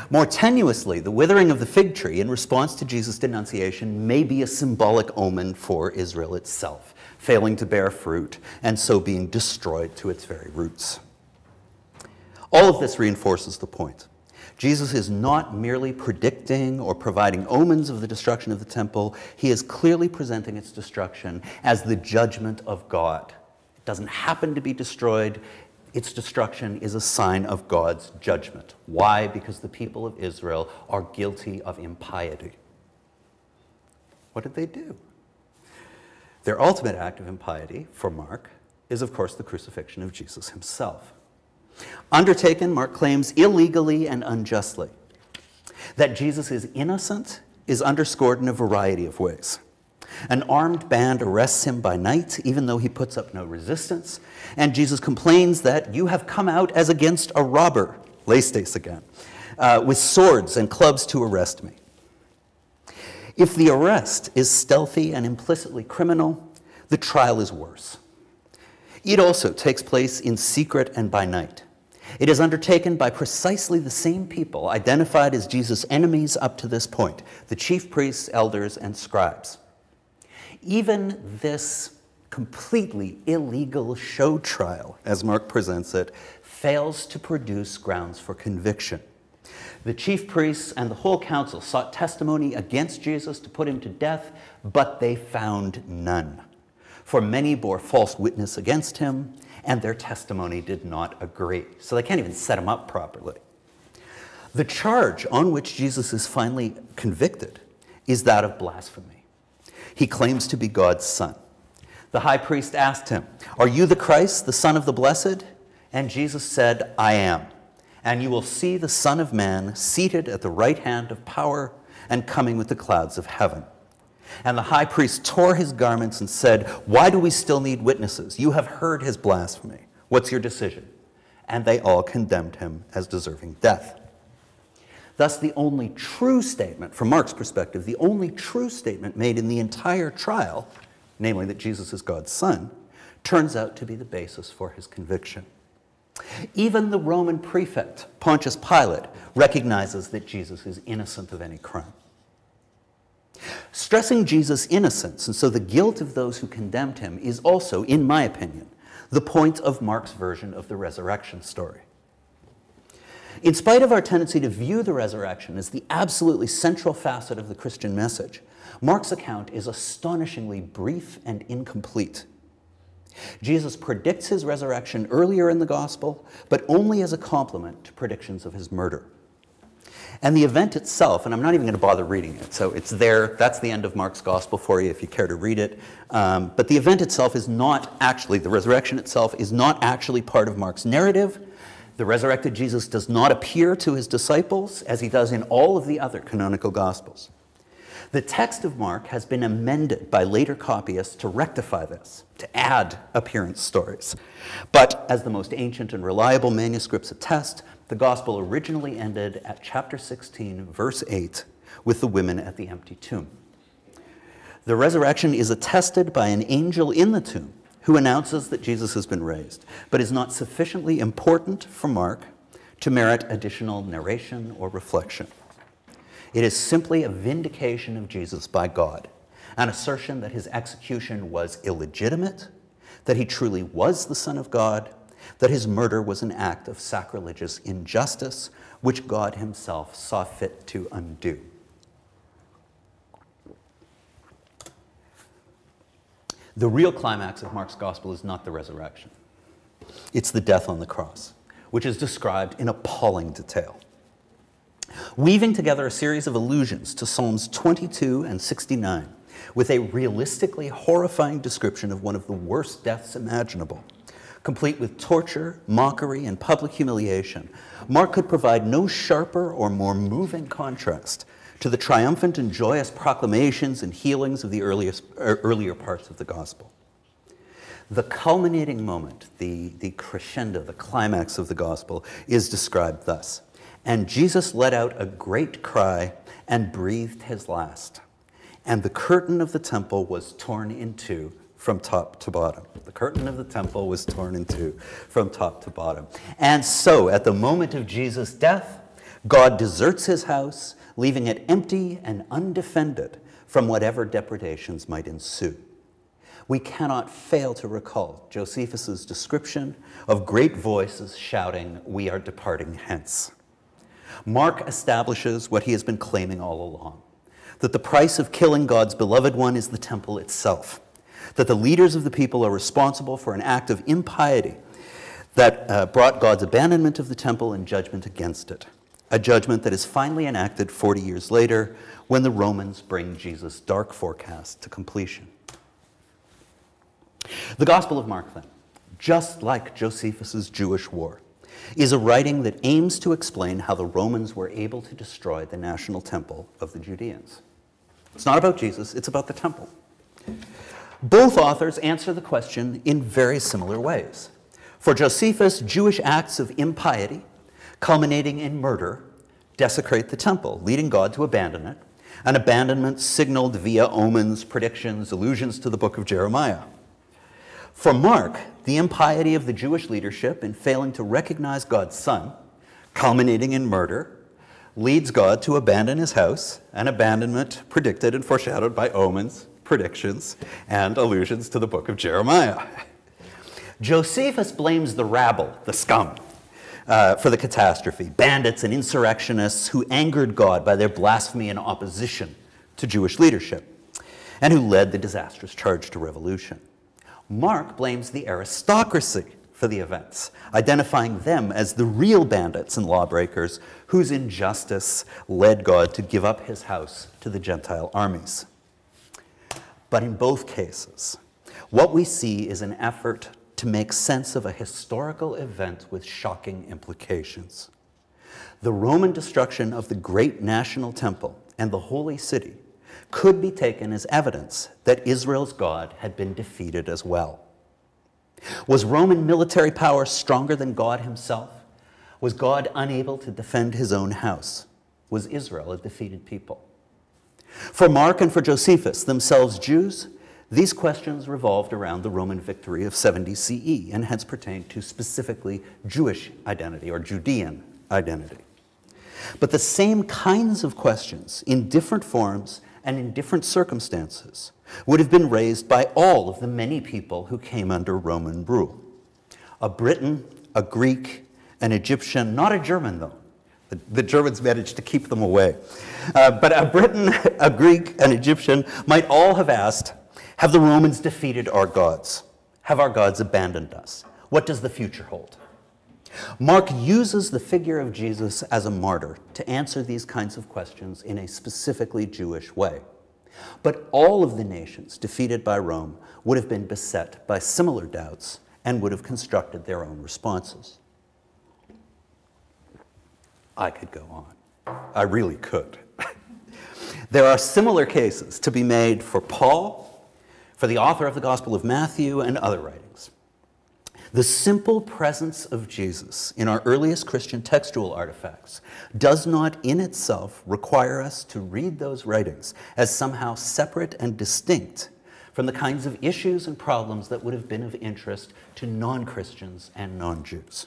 [SPEAKER 1] More tenuously, the withering of the fig tree in response to Jesus' denunciation may be a symbolic omen for Israel itself, failing to bear fruit and so being destroyed to its very roots. All of this reinforces the point. Jesus is not merely predicting or providing omens of the destruction of the temple. He is clearly presenting its destruction as the judgment of God. It doesn't happen to be destroyed. Its destruction is a sign of God's judgment. Why? Because the people of Israel are guilty of impiety. What did they do? Their ultimate act of impiety, for Mark, is of course the crucifixion of Jesus himself. Undertaken, Mark claims, illegally and unjustly. That Jesus is innocent is underscored in a variety of ways. An armed band arrests him by night, even though he puts up no resistance, and Jesus complains that you have come out as against a robber, leistes again, with swords and clubs to arrest me. If the arrest is stealthy and implicitly criminal, the trial is worse. It also takes place in secret and by night. It is undertaken by precisely the same people identified as Jesus' enemies up to this point, the chief priests, elders, and scribes. Even this completely illegal show trial, as Mark presents it, fails to produce grounds for conviction. The chief priests and the whole council sought testimony against Jesus to put him to death, but they found none. For many bore false witness against him, and their testimony did not agree. So they can't even set him up properly. The charge on which Jesus is finally convicted is that of blasphemy. He claims to be God's son. The high priest asked him, "Are you the Christ, the Son of the Blessed?" And Jesus said, "I am. And you will see the Son of Man seated at the right hand of power and coming with the clouds of heaven." And the high priest tore his garments and said, "Why do we still need witnesses? You have heard his blasphemy. What's your decision?" And they all condemned him as deserving death. Thus, the only true statement, from Mark's perspective, the only true statement made in the entire trial, namely that Jesus is God's son, turns out to be the basis for his conviction. Even the Roman prefect, Pontius Pilate, recognizes that Jesus is innocent of any crime. Stressing Jesus' innocence, and so the guilt of those who condemned him, is also, in my opinion, the point of Mark's version of the resurrection story. In spite of our tendency to view the resurrection as the absolutely central facet of the Christian message, Mark's account is astonishingly brief and incomplete. Jesus predicts his resurrection earlier in the gospel, but only as a complement to predictions of his murder. And the event itself, and I'm not even going to bother reading it, so it's there, that's the end of Mark's gospel for you if you care to read it. But the event itself is not actually, the resurrection itself is not actually part of Mark's narrative. The resurrected Jesus does not appear to his disciples as he does in all of the other canonical gospels. The text of Mark has been amended by later copyists to rectify this, to add appearance stories. But as the most ancient and reliable manuscripts attest, the gospel originally ended at chapter 16, verse 8, with the women at the empty tomb. The resurrection is attested by an angel in the tomb who announces that Jesus has been raised, but is not sufficiently important for Mark to merit additional narration or reflection. It is simply a vindication of Jesus by God, an assertion that his execution was illegitimate, that he truly was the Son of God, that his murder was an act of sacrilegious injustice, which God himself saw fit to undo. The real climax of Mark's gospel is not the resurrection. It's the death on the cross, which is described in appalling detail. Weaving together a series of allusions to Psalms 22 and 69 with a realistically horrifying description of one of the worst deaths imaginable, complete with torture, mockery, and public humiliation, Mark could provide no sharper or more moving contrast to the triumphant and joyous proclamations and healings of the earlier parts of the gospel. The culminating moment, the crescendo, the climax of the gospel, is described thus. And Jesus let out a great cry and breathed his last. And the curtain of the temple was torn in two from top to bottom. The curtain of the temple was torn in two from top to bottom. And so, at the moment of Jesus' death, God deserts his house, leaving it empty and undefended from whatever depredations might ensue. We cannot fail to recall Josephus' description of great voices shouting, "We are departing hence." Mark establishes what he has been claiming all along, that the price of killing God's beloved one is the temple itself, that the leaders of the people are responsible for an act of impiety that brought God's abandonment of the temple and judgment against it, a judgment that is finally enacted 40 years later when the Romans bring Jesus' dark forecast to completion. The Gospel of Mark, then, just like Josephus' Jewish war, is a writing that aims to explain how the Romans were able to destroy the national temple of the Judeans. It's not about Jesus, it's about the temple. Both authors answer the question in very similar ways. For Josephus, Jewish acts of impiety, culminating in murder, desecrate the temple, leading God to abandon it, an abandonment signaled via omens, predictions, allusions to the book of Jeremiah. For Mark, the impiety of the Jewish leadership in failing to recognize God's Son, culminating in murder, leads God to abandon his house, an abandonment predicted and foreshadowed by omens, predictions, and allusions to the book of Jeremiah. Josephus blames the rabble, the scum, for the catastrophe, bandits and insurrectionists who angered God by their blasphemy and opposition to Jewish leadership, and who led the disastrous charge to revolution. Mark blames the aristocracy for the events, identifying them as the real bandits and lawbreakers whose injustice led God to give up his house to the Gentile armies. But in both cases, what we see is an effort to make sense of a historical event with shocking implications. The Roman destruction of the great national temple and the holy city could be taken as evidence that Israel's God had been defeated as well. Was Roman military power stronger than God himself? Was God unable to defend his own house? Was Israel a defeated people? For Mark and for Josephus, themselves Jews, these questions revolved around the Roman victory of 70 CE and hence pertained to specifically Jewish identity or Judean identity. But the same kinds of questions in different forms and in different circumstances would have been raised by all of the many people who came under Roman rule. A Briton, a Greek, an Egyptian, not a German though. The Germans managed to keep them away. But a Briton, a Greek, an Egyptian might all have asked, have the Romans defeated our gods? Have our gods abandoned us? What does the future hold? Mark uses the figure of Jesus as a martyr to answer these kinds of questions in a specifically Jewish way. But all of the nations defeated by Rome would have been beset by similar doubts and would have constructed their own responses. I could go on. I really could. There are similar cases to be made for Paul, for the author of the Gospel of Matthew, and other writings. The simple presence of Jesus in our earliest Christian textual artifacts does not in itself require us to read those writings as somehow separate and distinct from the kinds of issues and problems that would have been of interest to non-Christians and non-Jews.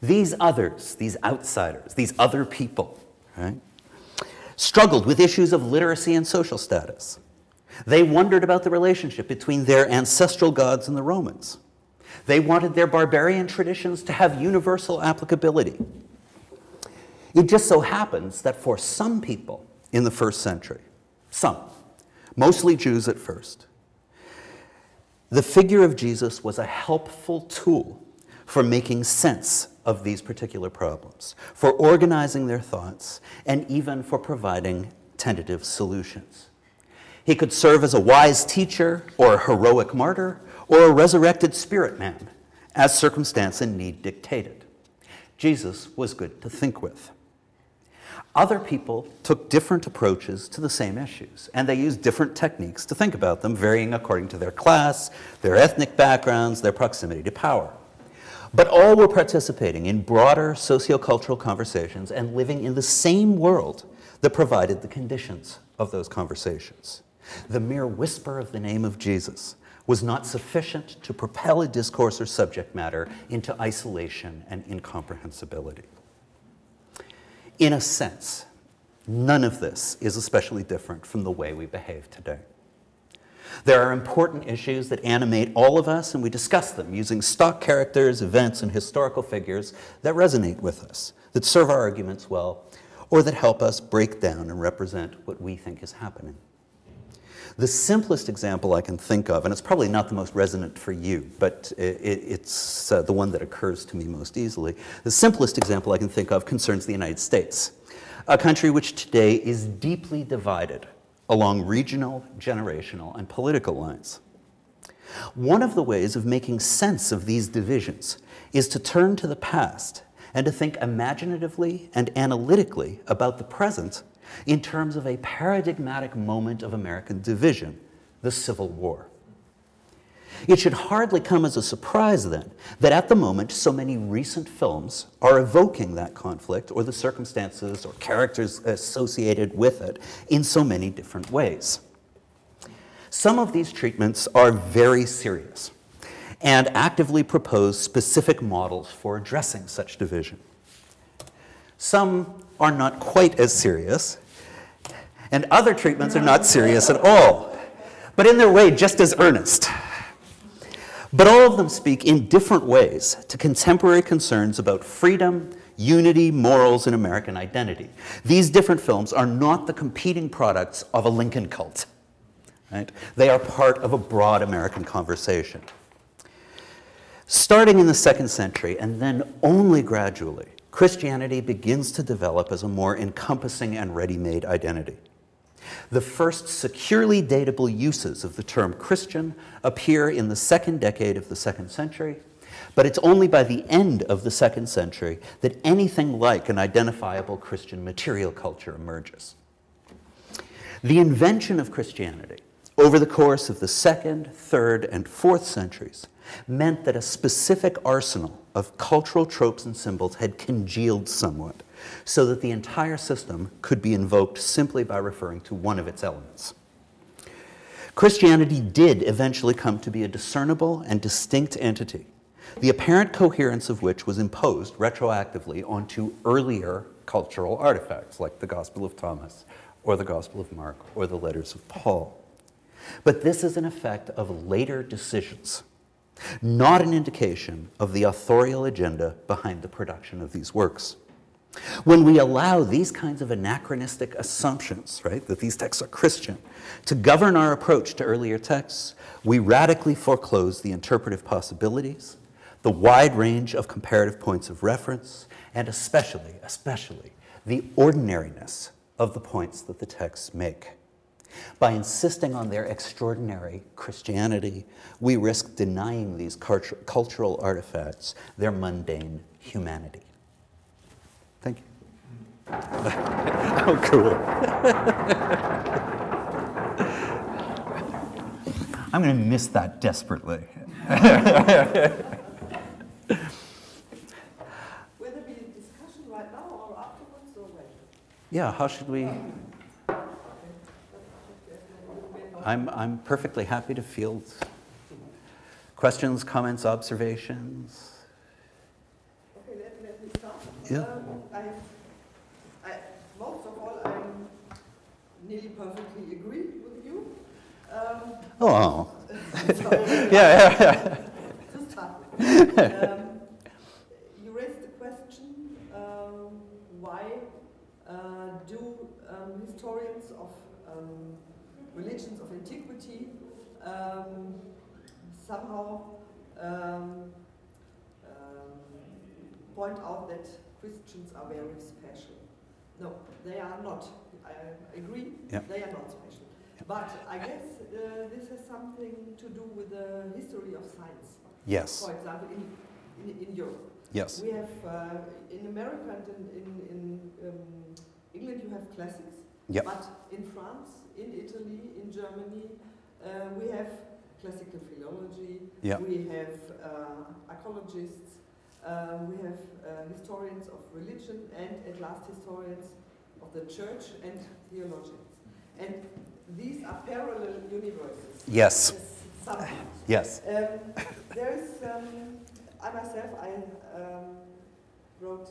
[SPEAKER 1] These others, these outsiders, these other people, right, struggled with issues of literacy and social status. They wondered about the relationship between their ancestral gods and the Romans. They wanted their barbarian traditions to have universal applicability. It just so happens that for some people in the first century, some, mostly Jews at first, the figure of Jesus was a helpful tool for making sense of these particular problems, for organizing their thoughts, and even for providing tentative solutions. He could serve as a wise teacher, or a heroic martyr, or a resurrected spirit man, as circumstance and need dictated. Jesus was good to think with. Other people took different approaches to the same issues, and they used different techniques to think about them, varying according to their class, their ethnic backgrounds, their proximity to power. But all were participating in broader sociocultural conversations and living in the same world that provided the conditions of those conversations. The mere whisper of the name of Jesus was not sufficient to propel a discourse or subject matter into isolation and incomprehensibility. In a sense, none of this is especially different from the way we behave today. There are important issues that animate all of us, and we discuss them using stock characters, events, and historical figures that resonate with us, that serve our arguments well, or that help us break down and represent what we think is happening. The simplest example I can think of, and it's probably not the most resonant for you, but it's the one that occurs to me most easily. The simplest example I can think of concerns the United States, a country which today is deeply divided along regional, generational, and political lines. One of the ways of making sense of these divisions is to turn to the past and to think imaginatively and analytically about the present in terms of a paradigmatic moment of American division, the Civil War. It should hardly come as a surprise, then, that at the moment so many recent films are evoking that conflict or the circumstances or characters associated with it in so many different ways. Some of these treatments are very serious and actively propose specific models for addressing such division. Some are not quite as serious, and other treatments are not serious at all, but in their way just as earnest. But all of them speak in different ways to contemporary concerns about freedom, unity, morals, and American identity. These different films are not the competing products of a Lincoln cult. Right? They are part of a broad American conversation. Starting in the 2nd century, and then only gradually, Christianity begins to develop as a more encompassing and ready-made identity. The first securely datable uses of the term Christian appear in the 2nd decade of the 2nd century, but it's only by the end of the 2nd century that anything like an identifiable Christian material culture emerges. The invention of Christianity over the course of the 2nd, 3rd, and 4th centuries meant that a specific arsenal of cultural tropes and symbols had congealed somewhat, so that the entire system could be invoked simply by referring to one of its elements. Christianity did eventually come to be a discernible and distinct entity, the apparent coherence of which was imposed retroactively onto earlier cultural artifacts, like the Gospel of Thomas, or the Gospel of Mark, or the letters of Paul. But this is an effect of later decisions, not an indication of the authorial agenda behind the production of these works. When we allow these kinds of anachronistic assumptions, right, that these texts are Christian, to govern our approach to earlier texts, we radically foreclose the interpretive possibilities, the wide range of comparative points of reference, and especially, the ordinariness of the points that the texts make. By insisting on their extraordinary Christianity, we risk denying these cultural artifacts their mundane humanity. Thank you. Oh, cool. I'm going to miss that desperately.
[SPEAKER 2] Will there be a discussion right now or afterwards or when?
[SPEAKER 1] Yeah, how should we? I'm perfectly happy to field questions, comments, observations.
[SPEAKER 2] Okay, let me start.
[SPEAKER 1] Yeah.
[SPEAKER 2] Most of all, I nearly perfectly agree with you.
[SPEAKER 1] Oh.
[SPEAKER 2] Sorry.
[SPEAKER 1] Yeah.
[SPEAKER 2] To start with. You raised the question, why do historians of religions of antiquity somehow point out that Christians are very special? No, they are not. I agree,
[SPEAKER 1] yeah.
[SPEAKER 2] They are not special.
[SPEAKER 1] Yeah.
[SPEAKER 2] But I guess this has something to do with the history of science.
[SPEAKER 1] Yes.
[SPEAKER 2] For example, in Europe.
[SPEAKER 1] Yes.
[SPEAKER 2] We have, in America and in England you have classics.
[SPEAKER 1] Yep.
[SPEAKER 2] But in France, in Italy, in Germany, we have classical philology,
[SPEAKER 1] yep.
[SPEAKER 2] We have archaeologists, we have historians of religion, and at last historians of the church and theologians. And these are parallel universes.
[SPEAKER 1] Yes.
[SPEAKER 2] Yes. There is, I myself, wrote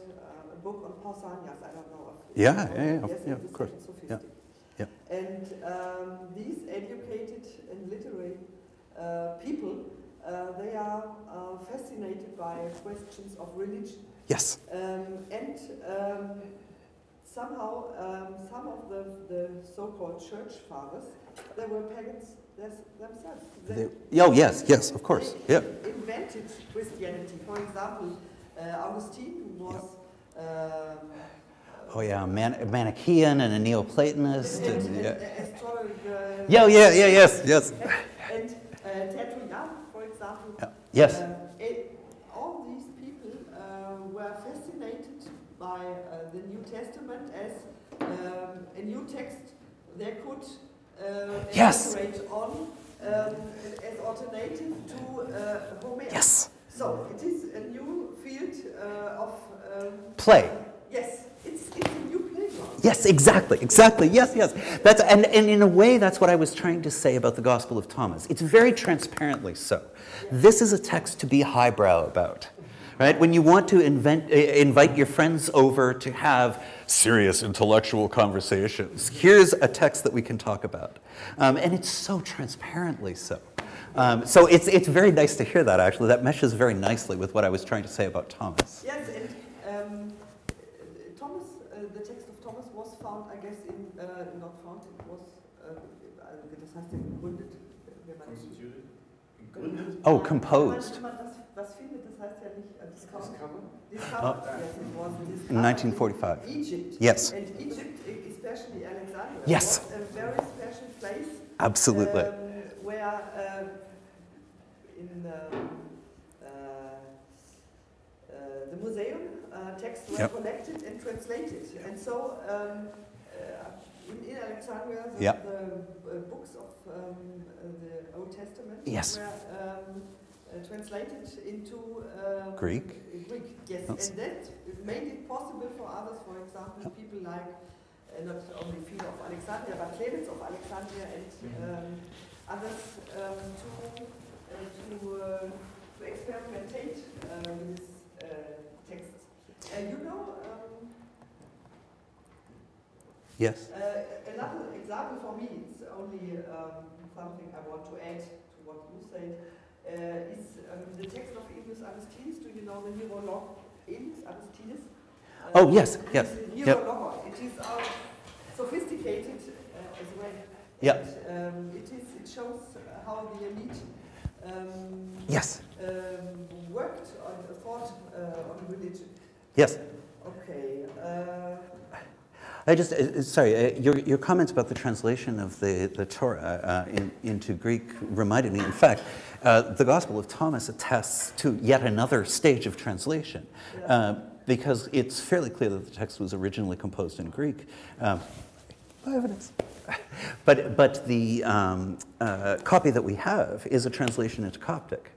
[SPEAKER 2] a book on Pausanias, I don't know if
[SPEAKER 1] yeah, of course. Yeah. Yeah.
[SPEAKER 2] And these educated and literary people, they are fascinated by questions of religion.
[SPEAKER 1] Yes.
[SPEAKER 2] And somehow some of the so-called church fathers, they were pagans themselves.
[SPEAKER 1] Yes, of course.
[SPEAKER 2] They invented Christianity. For example, Augustine, who was
[SPEAKER 1] Manichaean and a Neoplatonist.
[SPEAKER 2] Yes.
[SPEAKER 1] And
[SPEAKER 2] And Tertullian, for example.
[SPEAKER 1] Yes.
[SPEAKER 2] All these people were fascinated by the New Testament as a new text they could elaborate on as alternative to Homer.
[SPEAKER 1] Yes.
[SPEAKER 2] So it is a new field of
[SPEAKER 1] play.
[SPEAKER 2] Yes, it's a new playground.
[SPEAKER 1] Yes, exactly, yes. That's, and in a way, that's what I was trying to say about the Gospel of Thomas. It's very transparently so. This is a text to be highbrow about, right? When you want to invite your friends over to have serious intellectual conversations, here's a text that we can talk about. And it's so transparently so. So it's very nice to hear that, actually. That meshes very nicely with what I was trying to say about Thomas.
[SPEAKER 2] Yes, and Thomas, the text of Thomas was found, I guess, not found, it was, das heißt ja gegründet.
[SPEAKER 1] Oh, composed.
[SPEAKER 2] Wenn man das findet, das heißt ja nicht discovered. Discovered, yes, it was discovered.
[SPEAKER 1] In 1945.
[SPEAKER 2] Egypt.
[SPEAKER 1] Yes.
[SPEAKER 2] And Egypt, especially Alexandria,
[SPEAKER 1] yes.
[SPEAKER 2] was a very special place.
[SPEAKER 1] Absolutely.
[SPEAKER 2] Where in the museum texts were collected and translated. And so in Alexandria, the books of the Old Testament were translated into
[SPEAKER 1] Greek,
[SPEAKER 2] yes. And that made it possible for others, for example, people like not only Philo of Alexandria, but Clemens of Alexandria and others to experimentate with this text. You know,
[SPEAKER 1] yes.
[SPEAKER 2] Another example for me, it's only something I want to add to what you said, is the text of English Augustinus. Do you know the Hierolog English Augustinus?
[SPEAKER 1] Oh, yes, yes.
[SPEAKER 2] Hierolog. It is sophisticated as well.
[SPEAKER 1] Yeah.
[SPEAKER 2] And, it shows how the elite
[SPEAKER 1] yes.
[SPEAKER 2] Worked on thought on religion.
[SPEAKER 1] Yes.
[SPEAKER 2] Okay.
[SPEAKER 1] I just, sorry, your comments about the translation of the Torah into Greek reminded me, in fact, the Gospel of Thomas attests to yet another stage of translation, because it's fairly clear that the text was originally composed in Greek. Evidence. But the copy that we have is a translation into Coptic.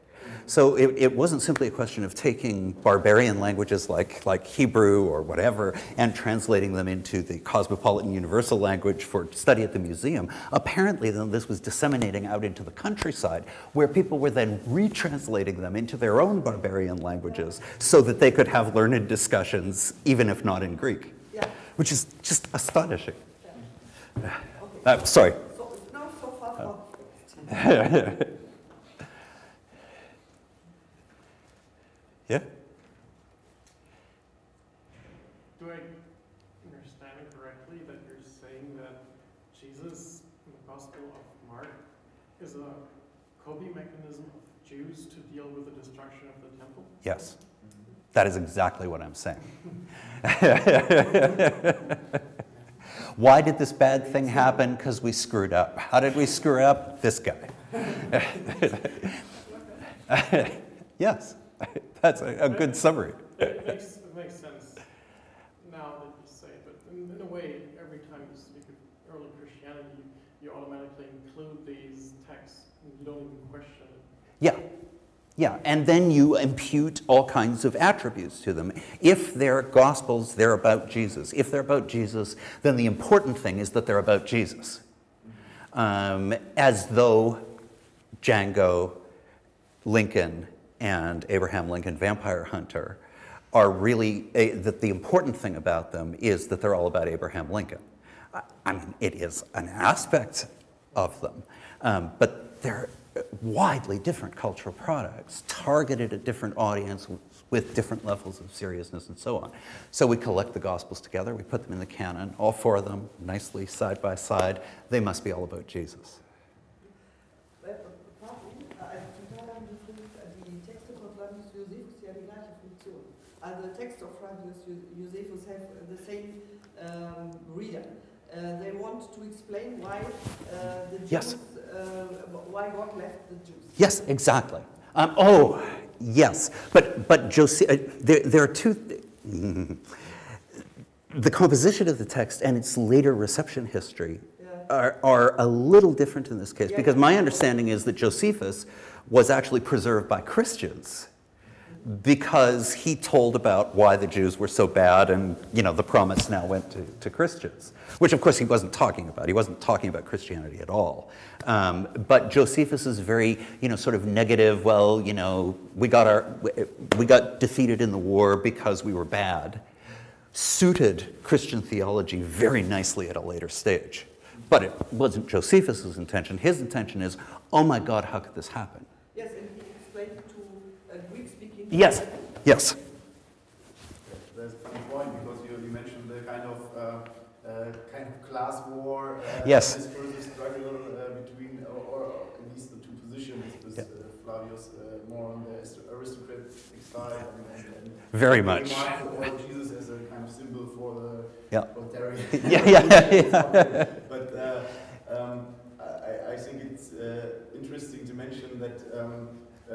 [SPEAKER 1] So it wasn't simply a question of taking barbarian languages like Hebrew or whatever and translating them into the cosmopolitan universal language for study at the museum. Apparently, then, this was disseminating out into the countryside, where people were then retranslating them into their own barbarian languages so that they could have learned discussions, even if not in Greek, which is just astonishing. Sorry.
[SPEAKER 2] So far.
[SPEAKER 1] Yeah?
[SPEAKER 3] Do I understand it correctly that you're saying that Jesus in the Gospel of Mark is a coping mechanism of Jews to deal with the destruction of the temple?
[SPEAKER 1] Yes. That is exactly what I'm saying. Why did this bad thing happen? Because we screwed up. How did we screw up? This guy. Yes. That's a good summary.
[SPEAKER 3] It makes sense now that you say it, but in a way, every time you speak of early Christianity, you automatically include these texts, and you don't even question it.
[SPEAKER 1] Yeah, and then you impute all kinds of attributes to them. If they're Gospels, they're about Jesus. If they're about Jesus, then the important thing is that they're about Jesus. As though Django, Lincoln, and Abraham Lincoln Vampire Hunter are really, that the important thing about them is that they're all about Abraham Lincoln. I mean, it is an aspect of them, but they're widely different cultural products, targeted at different audiences with different levels of seriousness and so on. So we collect the Gospels together, we put them in the canon, all four of them, nicely side by side. They must be all about Jesus.
[SPEAKER 2] The text of Flavius Josephus have the same reader. They want to explain why the Jews,
[SPEAKER 1] Yes.
[SPEAKER 2] why God left the Jews.
[SPEAKER 1] Yes, exactly. Oh, yes. But there are two. The composition of the text and its later reception history are a little different in this case, because my understanding is that Josephus was actually preserved by Christians because he told about why the Jews were so bad, and the promise now went to Christians, which of course he wasn't talking about. He wasn't talking about Christianity at all. But Josephus is very, sort of negative. Well, we got defeated in the war because we were bad. Suited Christian theology very nicely at a later stage. But it wasn't Josephus's intention. His intention is, oh my God, how could this happen?
[SPEAKER 2] Yes, and he explained it to Greek-speaking.
[SPEAKER 1] Yes, yes.
[SPEAKER 4] That's a funny point, because you mentioned the kind of class war.
[SPEAKER 1] Yes.
[SPEAKER 4] Discursive struggle between, or at least the two positions, with Flavius more on the aristocratic side, and
[SPEAKER 1] very much.
[SPEAKER 4] Or Jesus as a kind of symbol for the proletariat.
[SPEAKER 1] Yeah.
[SPEAKER 4] But I think it's interesting to mention that, I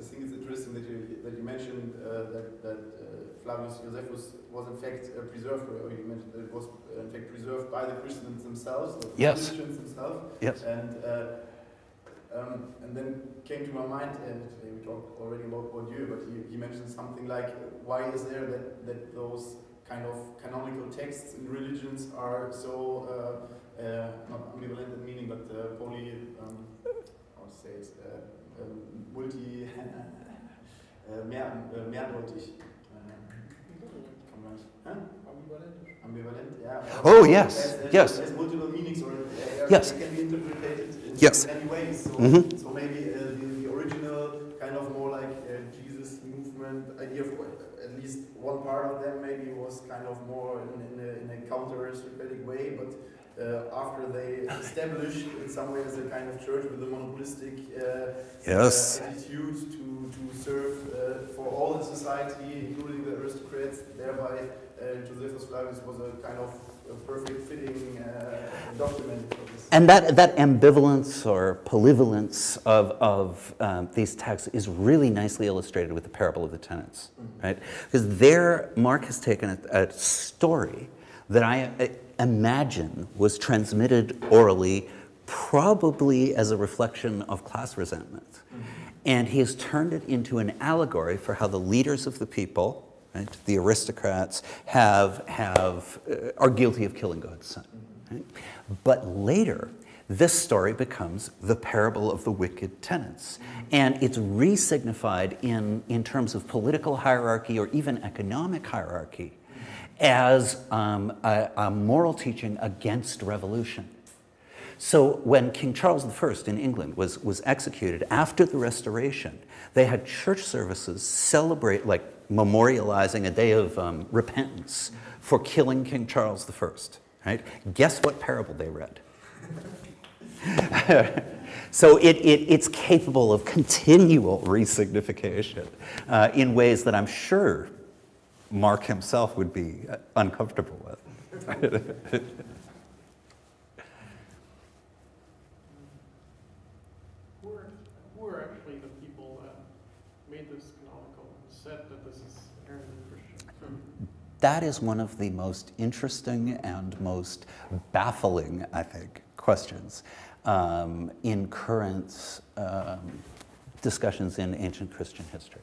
[SPEAKER 4] think it's interesting that you mentioned that Flavius Josephus was in fact preserved, or you mentioned that it was in fact preserved by the Christians themselves, the Christians themselves.
[SPEAKER 1] Yes.
[SPEAKER 4] And then came to my mind, and today we talked already about Bourdieu, but he mentioned something like, why is there that those kind of canonical texts in religions are so not ambivalent in meaning, but how to say it, mehrdeutig. Ambivalent, yeah.
[SPEAKER 1] Oh, yes, yes.
[SPEAKER 4] There's multiple meanings, or
[SPEAKER 1] yes.
[SPEAKER 4] It can be interpreted in many ways. So, so maybe the original kind of more like Jesus movement idea, for at least one part of them maybe was kind of more in a counter-Socratic way, but after they established in some way as a kind of church with a monopolistic attitude to serve for all the society, including the aristocrats, thereby Josephus Flavius was a kind of a perfect fitting document for this.
[SPEAKER 1] And that ambivalence or polyvalence of these texts is really nicely illustrated with the parable of the tenants, right? Because there, Mark has taken a story that I imagine was transmitted orally, probably as a reflection of class resentment. And he has turned it into an allegory for how the leaders of the people, right, the aristocrats, are guilty of killing God's son. Right? But later, this story becomes the parable of the wicked tenants. And it's re-signified in terms of political hierarchy or even economic hierarchy as a moral teaching against revolution. So when King Charles I in England was executed after the Restoration, they had church services celebrate, like memorializing a day of repentance for killing King Charles I. Right? Guess what parable they read? So it's capable of continual resignification in ways that I'm sure Mark himself would be uncomfortable with.
[SPEAKER 3] Who are actually the people that made this canonical and said that this is inherently Christian?
[SPEAKER 1] That is one of the most interesting and most baffling, I think, questions in current discussions in ancient Christian history.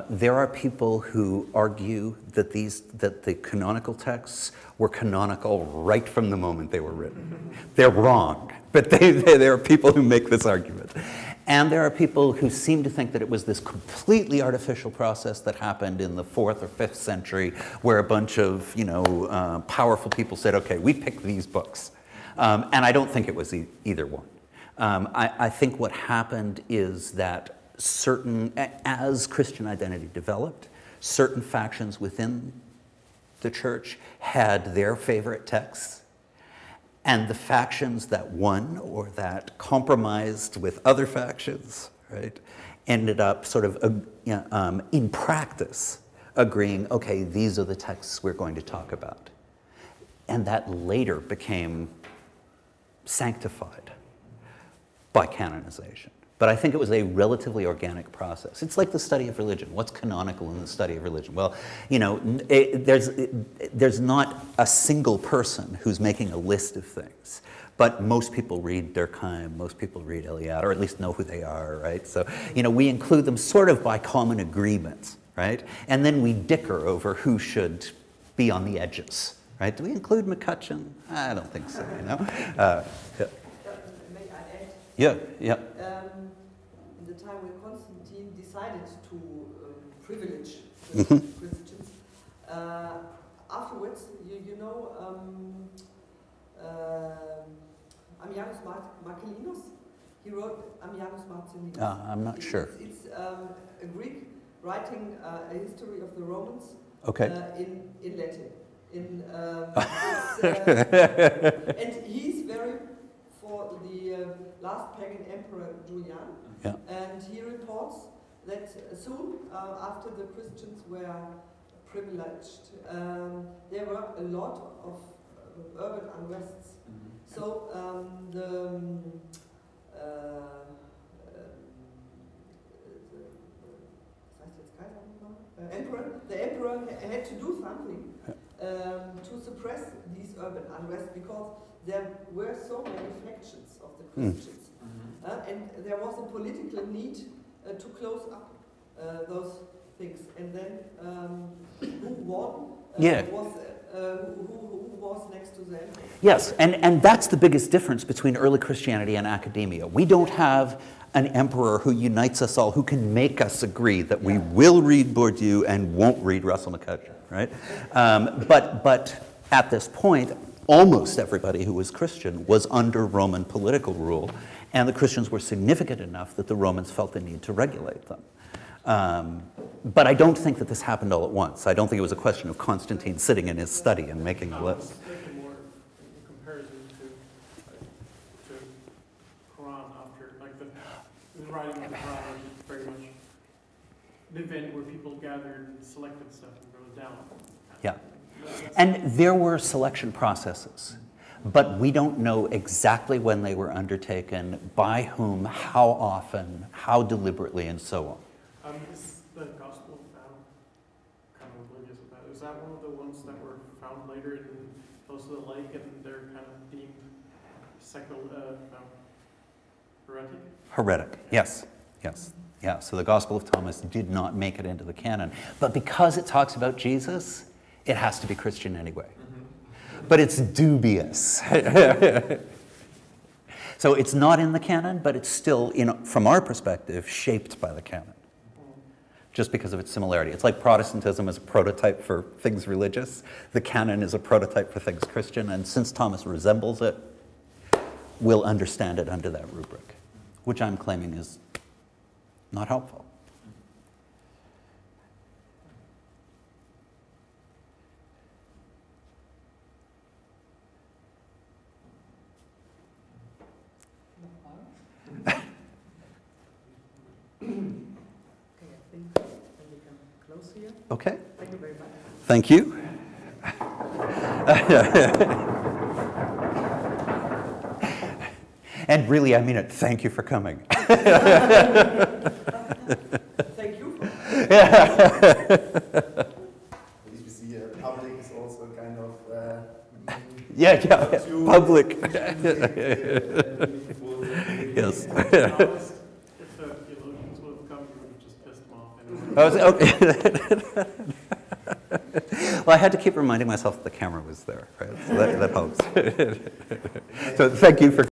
[SPEAKER 1] There are people who argue that the canonical texts were canonical right from the moment they were written. They're wrong, but there are people who make this argument. And there are people who seem to think that it was this completely artificial process that happened in the 4th or 5th century, where a bunch of powerful people said, okay, we picked these books. And I don't think it was either one. I think what happened is that as Christian identity developed, certain factions within the church had their favorite texts, and the factions that won or that compromised with other factions, right, ended up sort of in practice agreeing, okay, these are the texts we're going to talk about. and that later became sanctified by canonization. But I think it was a relatively organic process. It's like the study of religion. What's canonical in the study of religion? Well, you know, there's not a single person who's making a list of things. But most people read Durkheim, most people read Eliade, or at least know who they are, right? So, you know, we include them sort of by common agreement, right? And then we dicker over who should be on the edges, right? Do we include McCutcheon? I don't think so, you know? Yeah.
[SPEAKER 2] May I add?
[SPEAKER 1] Yeah, yeah.
[SPEAKER 2] In the time when Constantine decided to privilege
[SPEAKER 1] Mm-hmm.
[SPEAKER 2] Christians, afterwards, you know, Ammianus Marcellinus, he wrote Ammianus Marcellinus.
[SPEAKER 1] I'm not sure.
[SPEAKER 2] It's a Greek writing a history of the Romans
[SPEAKER 1] Okay.
[SPEAKER 2] in Latin. And he's very for the last pagan emperor Julian,
[SPEAKER 1] Yeah.
[SPEAKER 2] and he reports that soon after the Christians were privileged, there were a lot of urban unrests. So the emperor had to do something to suppress these urban unrest, because there were so many factions of the Christians, and there was a political need to close up those things. And then who won?
[SPEAKER 1] Yeah.
[SPEAKER 2] Who was next to them?
[SPEAKER 1] Yes, and that's the biggest difference between early Christianity and academia. We don't have an emperor who unites us all, who can make us agree that we will read Bourdieu and won't read Russell McCutcheon, right? But at this point, almost everybody who was Christian was under Roman political rule, and the Christians were significant enough that the Romans felt the need to regulate them. But I don't think that this happened all at once. I don't think it was a question of Constantine sitting in his study and making a list.
[SPEAKER 3] More in comparison to Quran after, like the writing of the Quran is very much an event where people gathered and selected stuff and wrote it down.
[SPEAKER 1] Yeah. And there were selection processes, but we don't know exactly when they were undertaken, by whom, how often, how deliberately, and so on.
[SPEAKER 3] Is the Gospel found kind of oblivious of that? Is that one of the ones that were found later in close to the lake, and they're kind of deemed heretic?
[SPEAKER 1] Heretic, yes, yes. Yeah, so the Gospel of Thomas did not make it into the canon. But because it talks about Jesus, it has to be Christian anyway. But it's dubious. So it's not in the canon, but it's still, from our perspective, shaped by the canon, just because of its similarity. It's like Protestantism is a prototype for things religious. The canon is a prototype for things Christian, and since Thomas resembles it, we'll understand it under that rubric, which I'm claiming is not helpful. Okay.
[SPEAKER 2] Thank you very much.
[SPEAKER 1] Thank you. And really, I mean it. Thank you for coming.
[SPEAKER 2] Thank you.
[SPEAKER 4] At least we see public is also kind of
[SPEAKER 1] yeah, public. Yes.
[SPEAKER 3] If the theologians would have come, you would have just pissed them off.
[SPEAKER 1] Okay. Well, I had to keep reminding myself that the camera was there, right? So that helps. So thank you for...